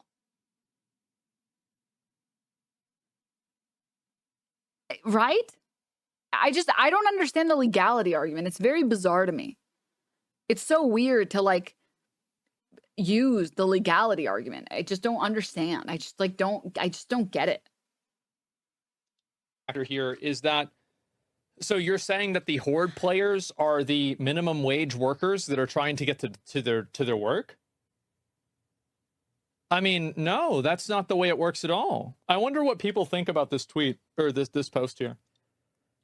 Right? I don't understand the legality argument. It's very bizarre to me. It's so weird to like use the legality argument. I just don't understand. I just don't get it. Factor here is that, so you're saying that the Horde players are the minimum wage workers that are trying to get to their work? I mean, no, that's not the way it works at all. I wonder what people think about this tweet or this post here.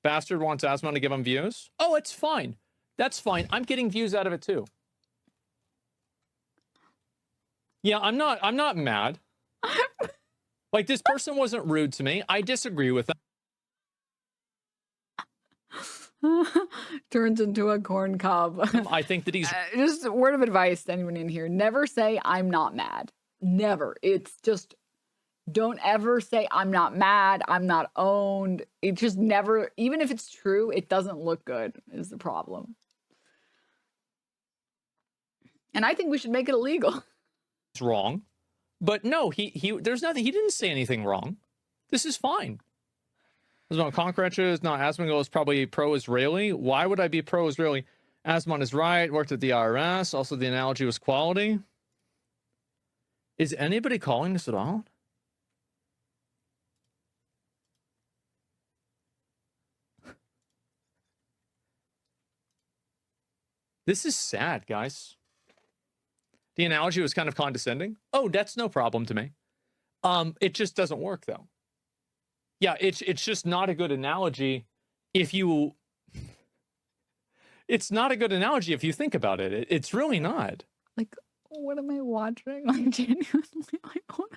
Bastard wants Asmon to give him views. Oh, it's fine. That's fine. I'm getting views out of it too. Yeah, I'm not mad. Like, this person wasn't rude to me. I disagree with them. Turns into a corn cob. I think that he's just a word of advice to anyone in here. Never say I'm not mad. Never. It's just, don't ever say I'm not mad, I'm not owned. It just never, even if it's true, it doesn't look good is the problem. And I think we should make it illegal. wrong, But no, there's nothing. He didn't say anything wrong. This is fine. There's no cockroaches. No, Asmongold is probably pro-Israeli. Why would I be pro-Israeli? Asmon is right. Worked at the IRS. Also, the analogy was quality. Is anybody calling this at all? This is sad, guys. The analogy was kind of condescending. Oh, that's no problem to me. It just doesn't work, though. Yeah, it's just not a good analogy if you... It's not a good analogy if you think about it. It's really not. Like, what am I watching? Like, genuinely, like, what?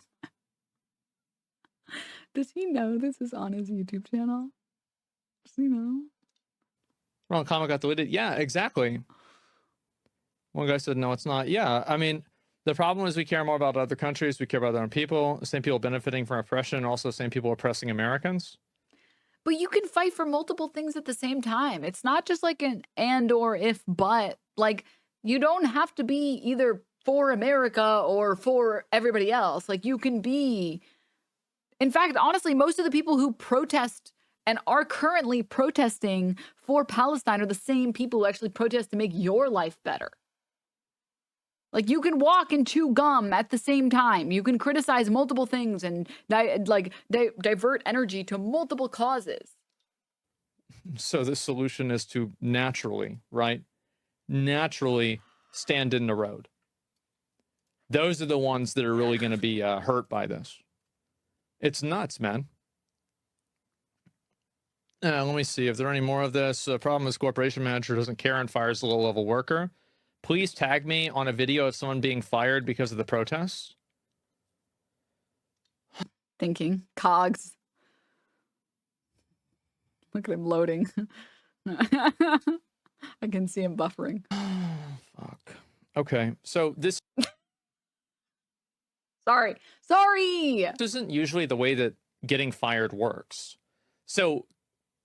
Does he know this is on his YouTube channel? Does he know? Wrong comment got deleted. Yeah, exactly. One guy said, no, it's not. Yeah, I mean, the problem is we care more about other countries. We care about our own people. The same people benefiting from oppression, also the same people oppressing Americans. But you can fight for multiple things at the same time. It's not just like an and or if but. Like, you don't have to be either for America or for everybody else. Like, you can be... In fact, honestly, most of the people who protest and are currently protesting for Palestine are the same people who actually protest to make your life better. Like, you can walk and chew gum at the same time. You can criticize multiple things and divert energy to multiple causes. So the solution is to naturally, right? Naturally stand in the road. Those are the ones that are really going to be hurt by this. It's nuts, man. Let me see if there are any more of this. The problem is corporation manager doesn't care and fires a low-level worker. Please tag me on a video of someone being fired because of the protests. Thinking. Cogs. Look at him loading. I can see him buffering. Fuck. Okay, so this... Sorry. This isn't usually the way that getting fired works. So,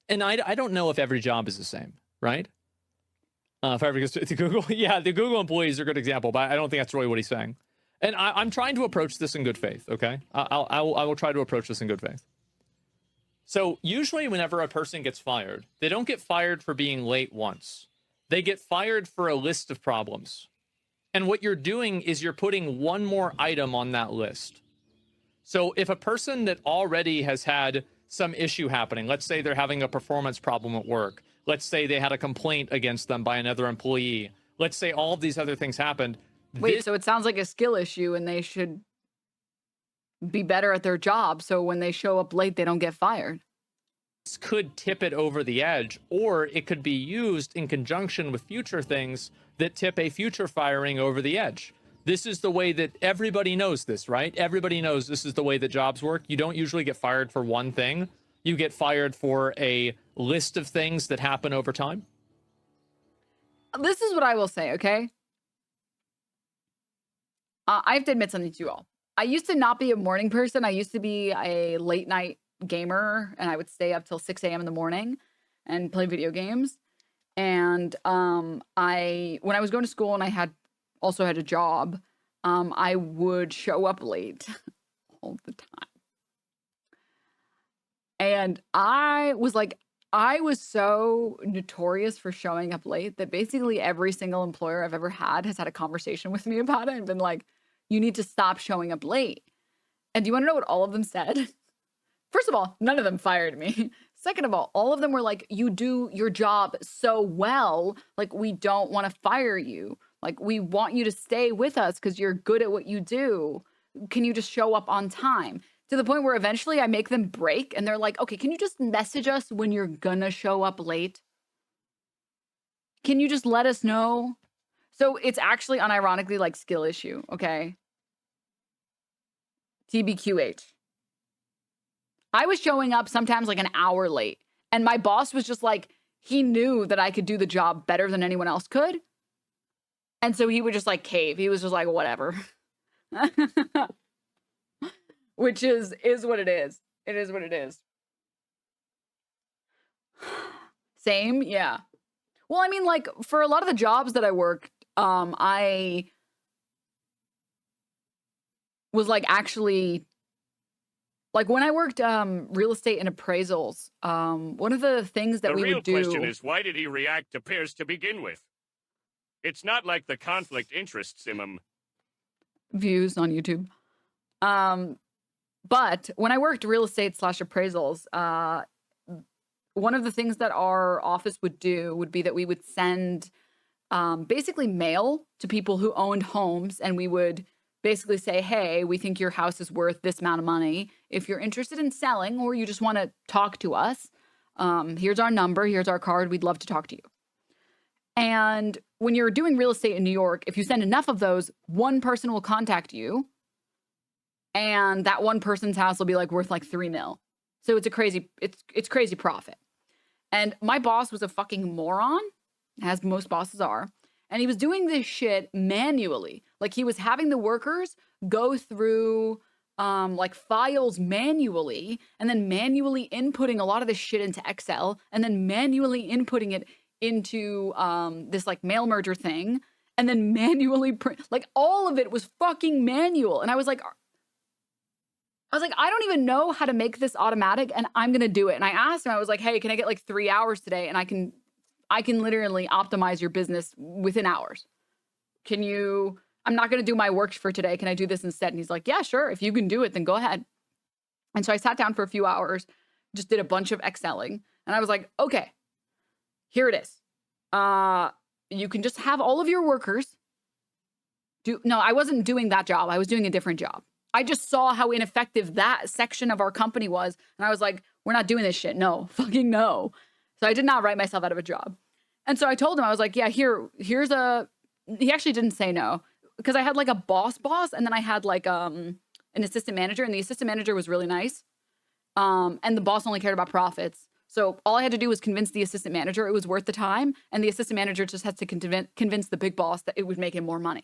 and I don't know if every job is the same, right? If I ever goes to Google, yeah, the Google employees are a good example, but I don't think that's really what he's saying. And I'm trying to approach this in good faith, okay? I will try to approach this in good faith. So usually whenever a person gets fired, they don't get fired for being late once. They get fired for a list of problems. And what you're doing is you're putting one more item on that list. So if a person that already has had some issue happening, let's say they're having a performance problem at work, let's say they had a complaint against them by another employee, let's say all of these other things happened. Wait, so it sounds like a skill issue and they should be better at their job so when they show up late, they don't get fired. This could tip it over the edge, or it could be used in conjunction with future things that tip a future firing over the edge. This is the way that everybody knows this, right? Everybody knows this is the way that jobs work. You don't usually get fired for one thing. You get fired for a list of things that happen over time. This is what I will say, okay? I have to admit something to you all. I used to not be a morning person. I used to be a late night gamer, and I would stay up till 6 a.m. in the morning and play video games. And when I was going to school and I also had a job, I would show up late all the time. And I was so notorious for showing up late that basically every single employer I've ever had has had a conversation with me about it and been like, you need to stop showing up late. And do you want to know what all of them said? First of all, none of them fired me. Second of all of them were like, you do your job so well, like, we don't want to fire you. Like, we want you to stay with us because you're good at what you do. Can you just show up on time? To the point where eventually I make them break and they're like, okay, can you just message us when you're gonna show up late? Can you just let us know? So it's actually unironically like skill issue, okay? TBQH. I was showing up sometimes like an hour late, and my boss was just like, he knew that I could do the job better than anyone else could. And so he would just like cave. He was just like, whatever. Which is what it is. It is what it is. Same, yeah. Well, I mean, like, for a lot of the jobs that I worked, I was like actually like when I worked real estate and appraisals, one of the things that The we real would do question is, why did he react to peers to begin with? It's not like the conflict interests him. views on YouTube. But when I worked real estate / appraisals, one of the things that our office would do would be that we would send basically mail to people who owned homes, and we would basically say, hey, we think your house is worth this amount of money. If you're interested in selling or you just want to talk to us, here's our number, here's our card, we'd love to talk to you. And when you're doing real estate in New York, if you send enough of those, one person will contact you, and that one person's house will be like worth like 3 mil. So it's a crazy, it's crazy profit. And my boss was a fucking moron, as most bosses are. And he was doing this shit manually. Like he was having the workers go through like files manually, and then manually inputting a lot of this shit into Excel, and then manually inputting it into this like mail merger thing, and then manually print. Like all of it was fucking manual. And I was like, I don't even know how to make this automatic, and I'm gonna do it. And I asked him, I was like, hey, can I get like 3 hours today? And I can literally optimize your business within hours. Can you, I'm not gonna do my work for today. Can I do this instead? And he's like, yeah, sure. If you can do it, then go ahead. And so I sat down for a few hours, just did a bunch of Excelling. And I was like, okay, here it is. You can just have all of your workers no, I wasn't doing that job. I was doing a different job. I just saw how ineffective that section of our company was. And I was like, we're not doing this shit. No, fucking no. So I did not write myself out of a job. And so I told him, I was like, yeah, here's he actually didn't say no, because I had like a boss, and then I had like an assistant manager, and the assistant manager was really nice. And the boss only cared about profits. So all I had to do was convince the assistant manager it was worth the time. And the assistant manager just has to convince the big boss that it would make him more money.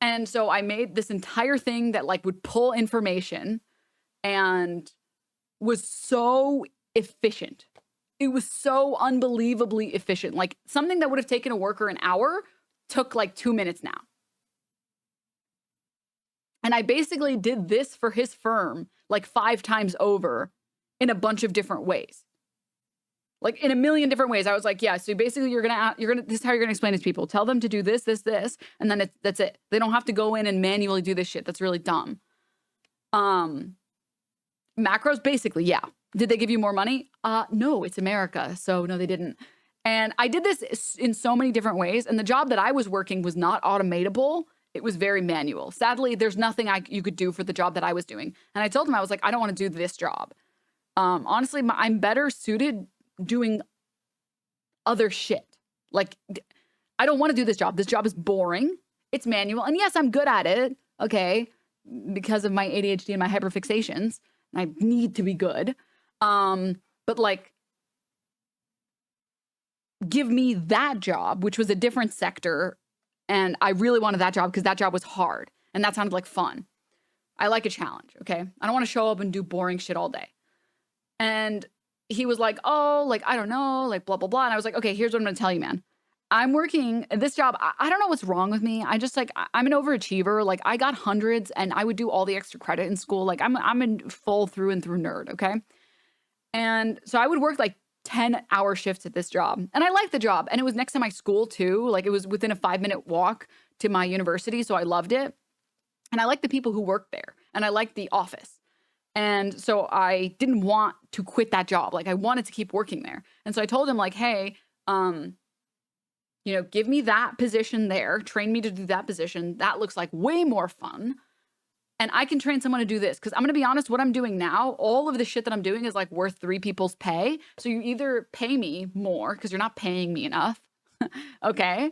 And so I made this entire thing that like would pull information and was so efficient. It was so unbelievably efficient. Like something that would have taken a worker an hour took like 2 minutes now. And I basically did this for his firm like 5 times over in a bunch of different ways. Like in a million different ways. I was like, yeah, so basically this is how you're gonna explain it to people. Tell them to do this, and then that's it. They don't have to go in and manually do this shit. That's really dumb. Macros, basically, yeah. Did they give you more money? No, it's America. So no, they didn't. And I did this in so many different ways. And the job that I was working was not automatable. It was very manual. Sadly, there's nothing you could do for the job that I was doing. And I told him, I was like, I don't want to do this job. Honestly, I'm better suited doing other shit. Like, I don't want to do this job. This job is boring. It's manual. And yes, I'm good at it. Okay. Because of my ADHD and my hyperfixations. And I need to be good. But like, give me that job, which was a different sector. And I really wanted that job because that job was hard. And that sounded like fun. I like a challenge. Okay. I don't want to show up and do boring shit all day. And he was like, oh, like, I don't know, like, blah, blah, blah. And I was like, okay, here's what I'm going to tell you, man. I'm working this job. I don't know what's wrong with me. I just like, I'm an overachiever. Like I got hundreds and I would do all the extra credit in school. Like I'm a full through and through nerd. Okay. And so I would work like 10-hour shifts at this job. And I liked the job. And it was next to my school too. Like it was within a 5-minute walk to my university. So I loved it. And I liked the people who worked there. And I liked the office. And so I didn't want to quit that job. Like I wanted to keep working there. And so I told him like, hey, give me that position there, train me to do that position. That looks like way more fun. And I can train someone to do this. Cause I'm going to be honest, what I'm doing now, all of the shit that I'm doing is like worth 3 people's pay. So you either pay me more cause you're not paying me enough. Okay.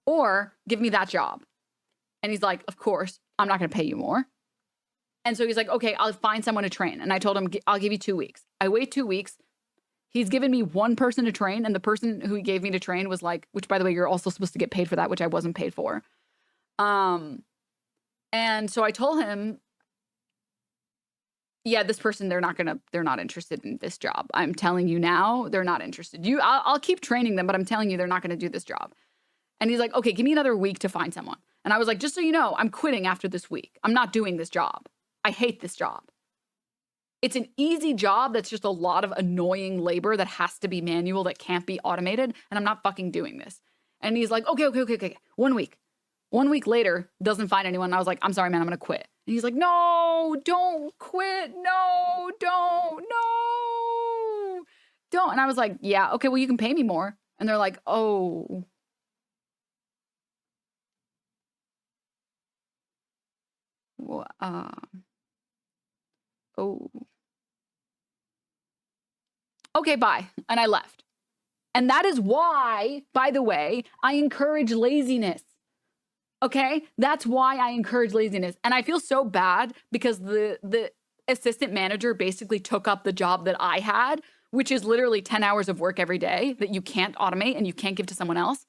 Or give me that job. And he's like, of course, I'm not going to pay you more. And so he's like, okay, I'll find someone to train. And I told him, I'll give you 2 weeks. I wait 2 weeks. He's given me one person to train. And the person who he gave me to train was like, which by the way, you're also supposed to get paid for that, which I wasn't paid for. And so I told him, yeah, this person, they're not interested in this job. I'm telling you now, they're not interested. I'll keep training them, but I'm telling you, they're not going to do this job. And he's like, okay, give me another week to find someone. And I was like, just so you know, I'm quitting after this week. I'm not doing this job. I hate this job. It's an easy job that's just a lot of annoying labor that has to be manual, that can't be automated, and I'm not fucking doing this. And he's like, okay. 1 week. 1 week later, doesn't find anyone. And I was like, I'm sorry, man, I'm gonna quit. And he's like, no, don't quit. No, don't. And I was like, yeah, okay, well, you can pay me more. And they're like, oh. Oh. Okay, bye. And I left. And that is why, by the way, I encourage laziness. Okay? That's why I encourage laziness. And I feel so bad because the assistant manager basically took up the job that I had, which is literally 10 hours of work every day that you can't automate and you can't give to someone else.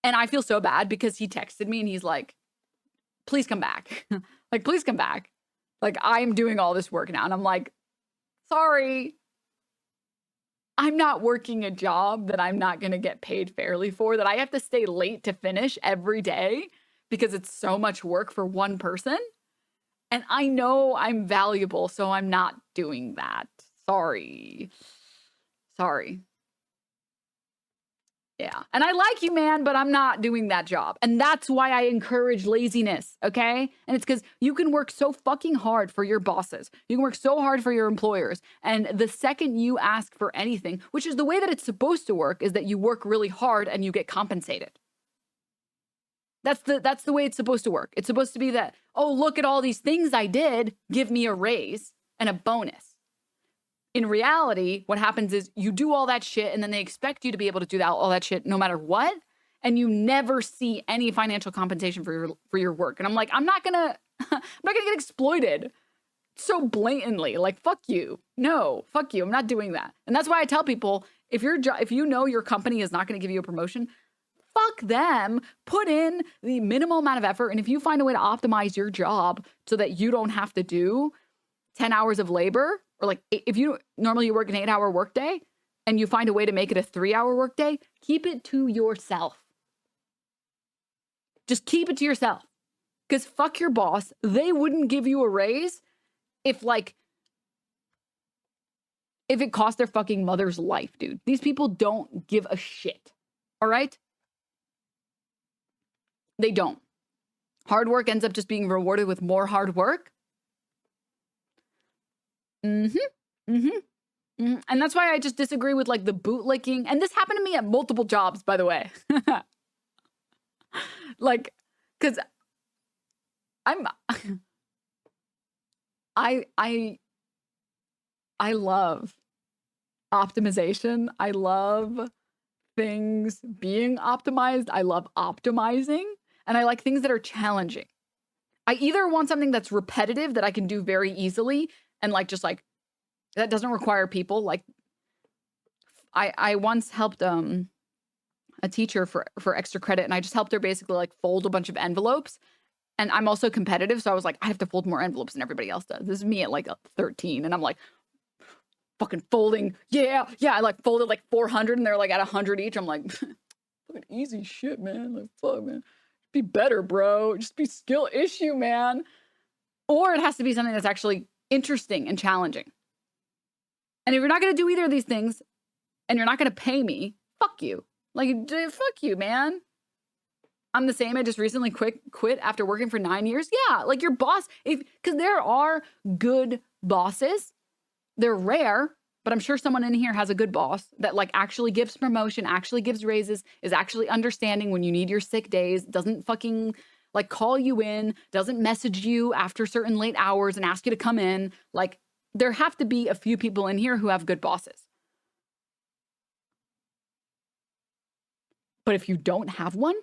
And I feel so bad because he texted me and he's like, please come back. Like, please come back. Like, I'm doing all this work now. And I'm like, sorry. I'm not working a job that I'm not going to get paid fairly for, that I have to stay late to finish every day because it's so much work for one person. And I know I'm valuable, so I'm not doing that. Sorry. Yeah. And I like you, man, but I'm not doing that job. And that's why I encourage laziness, okay? And it's because you can work so fucking hard for your bosses. You can work so hard for your employers. And the second you ask for anything, which is the way that it's supposed to work, is that you work really hard and you get compensated. That's the way it's supposed to work. It's supposed to be that, oh, look at all these things I did, give me a raise and a bonus. In reality, what happens is you do all that shit and then they expect you to be able to do all that shit no matter what. And you never see any financial compensation for your work. And I'm like, I'm not gonna get exploited so blatantly. Like, fuck you. No, fuck you. I'm not doing that. And that's why I tell people, if you know your company is not gonna give you a promotion, fuck them. Put in the minimal amount of effort. And if you find a way to optimize your job so that you don't have to do 10 hours of labor, or like if you normally work an 8-hour workday and you find a way to make it a 3-hour workday, keep it to yourself. Just keep it to yourself. Because fuck your boss. They wouldn't give you a raise if it cost their fucking mother's life, dude. These people don't give a shit. All right? They don't. Hard work ends up just being rewarded with more hard work. And that's why I just disagree with like the bootlicking. And this happened to me at multiple jobs, by the way. Like, because I love optimization. I love things being optimized. I love optimizing. And I like things that are challenging. I either want something that's repetitive that I can do very easily and like just like that doesn't require people. Like I once helped a teacher for extra credit, and I just helped her basically like fold a bunch of envelopes. And I'm also competitive, so I was like, I have to fold more envelopes than everybody else does. This is me at like 13, and I'm like fucking folding. Yeah. I like folded like 400, and they're like at 100 each. I'm like, fucking easy shit, man. Like fuck, man. Be better, bro. Just be skill issue, man. Or it has to be something that's actually interesting and challenging. And if you're not going to do either of these things and you're not going to pay me, fuck you. Like, fuck you, man. I'm the same. I just recently quit after working for 9 years. Yeah, like your boss, because there are good bosses. They're rare, but I'm sure someone in here has a good boss that like actually gives promotion, actually gives raises, is actually understanding when you need your sick days, doesn't fucking like call you in, doesn't message you after certain late hours and ask you to come in. Like there have to be a few people in here who have good bosses. But if you don't have one,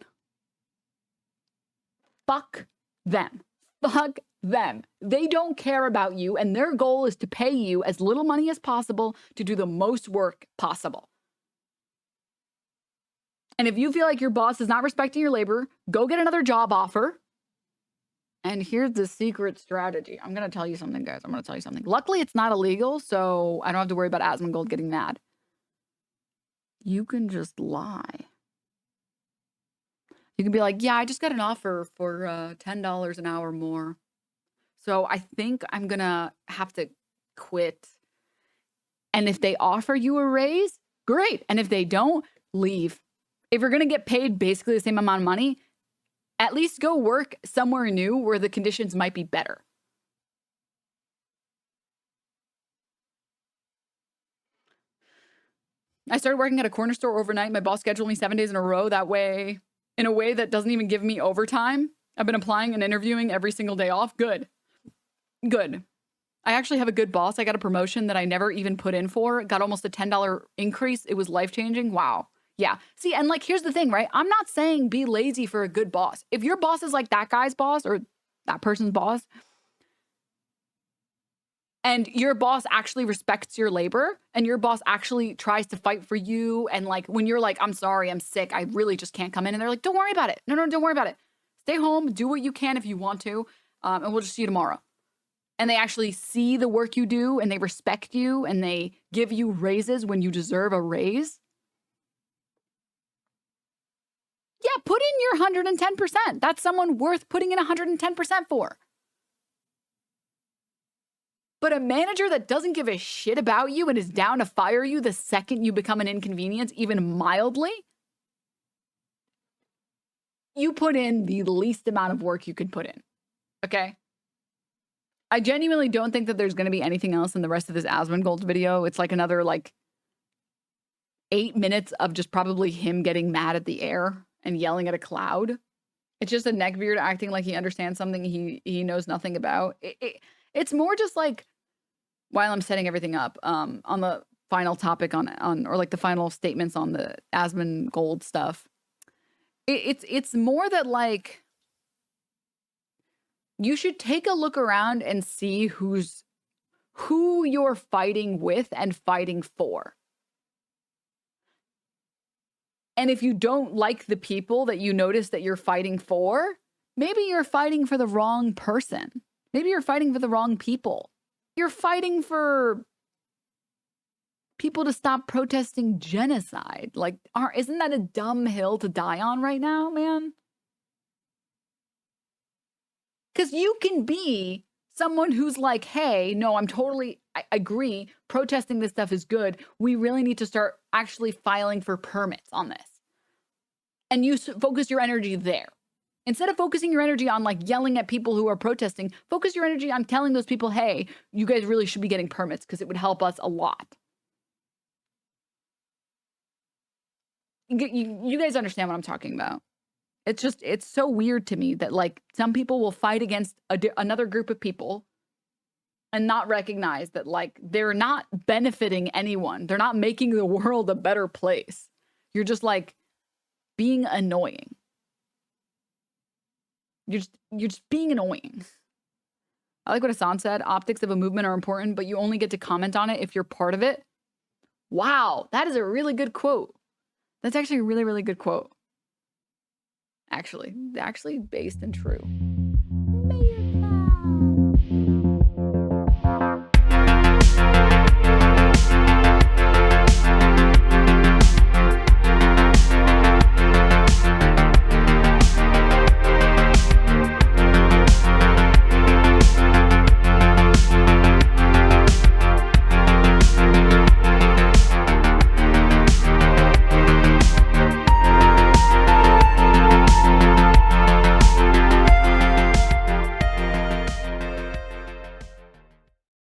fuck them. Fuck them. They don't care about you, and their goal is to pay you as little money as possible to do the most work possible. And if you feel like your boss is not respecting your labor, go get another job offer. And here's the secret strategy. I'm going to tell you something, guys. I'm going to tell you something. Luckily, it's not illegal, so I don't have to worry about Asmongold getting mad. You can just lie. You can be like, yeah, I just got an offer for $10 an hour more. So I think I'm going to have to quit. And if they offer you a raise, great. And if they don't, leave. If you're going to get paid basically the same amount of money, at least go work somewhere new where the conditions might be better. I started working at a corner store overnight. My boss scheduled me 7 days in a row in a way that doesn't even give me overtime. I've been applying and interviewing every single day off. Good. Good. I actually have a good boss. I got a promotion that I never even put in for. Got almost a $10 increase. It was life-changing. Wow. Yeah. See, and like, here's the thing, right? I'm not saying be lazy for a good boss. If your boss is like that guy's boss or that person's boss, and your boss actually respects your labor and your boss actually tries to fight for you, and like when you're like, I'm sorry, I'm sick, I really just can't come in, and they're like, don't worry about it. No, don't worry about it. Stay home, do what you can if you want to, and we'll just see you tomorrow. And they actually see the work you do and they respect you and they give you raises when you deserve a raise. Yeah, put in your 110%. That's someone worth putting in 110% for. But a manager that doesn't give a shit about you and is down to fire you the second you become an inconvenience, even mildly, you put in the least amount of work you can put in. Okay? I genuinely don't think that there's going to be anything else in the rest of this Asmongold video. It's like another 8 minutes of just probably him getting mad at the air and yelling at a cloud. It's just a neckbeard acting like he understands something he knows nothing about. It's more just like, while I'm setting everything up, on the final topic or like the final statements on the Asmongold stuff, it's more that like, you should take a look around and see who you're fighting with and fighting for. And if you don't like the people that you notice that you're fighting for, maybe you're fighting for the wrong person. Maybe you're fighting for the wrong people. You're fighting for people to stop protesting genocide. Like, isn't that a dumb hill to die on right now, man? Because you can be someone who's like, hey, no, I agree, protesting this stuff is good. We really need to start actually filing for permits on this. And you focus your energy there. Instead of focusing your energy on like yelling at people who are protesting, focus your energy on telling those people, hey, you guys really should be getting permits because it would help us a lot. You guys understand what I'm talking about. It's so weird to me that like some people will fight against another group of people and not recognize that like they're not benefiting anyone. They're not making the world a better place. You're just like being annoying. You're just being annoying. I like what Hassan said. Optics of a movement are important, but you only get to comment on it if you're part of it. Wow, that is a really good quote. That's actually a really, really good quote. Actually based and true.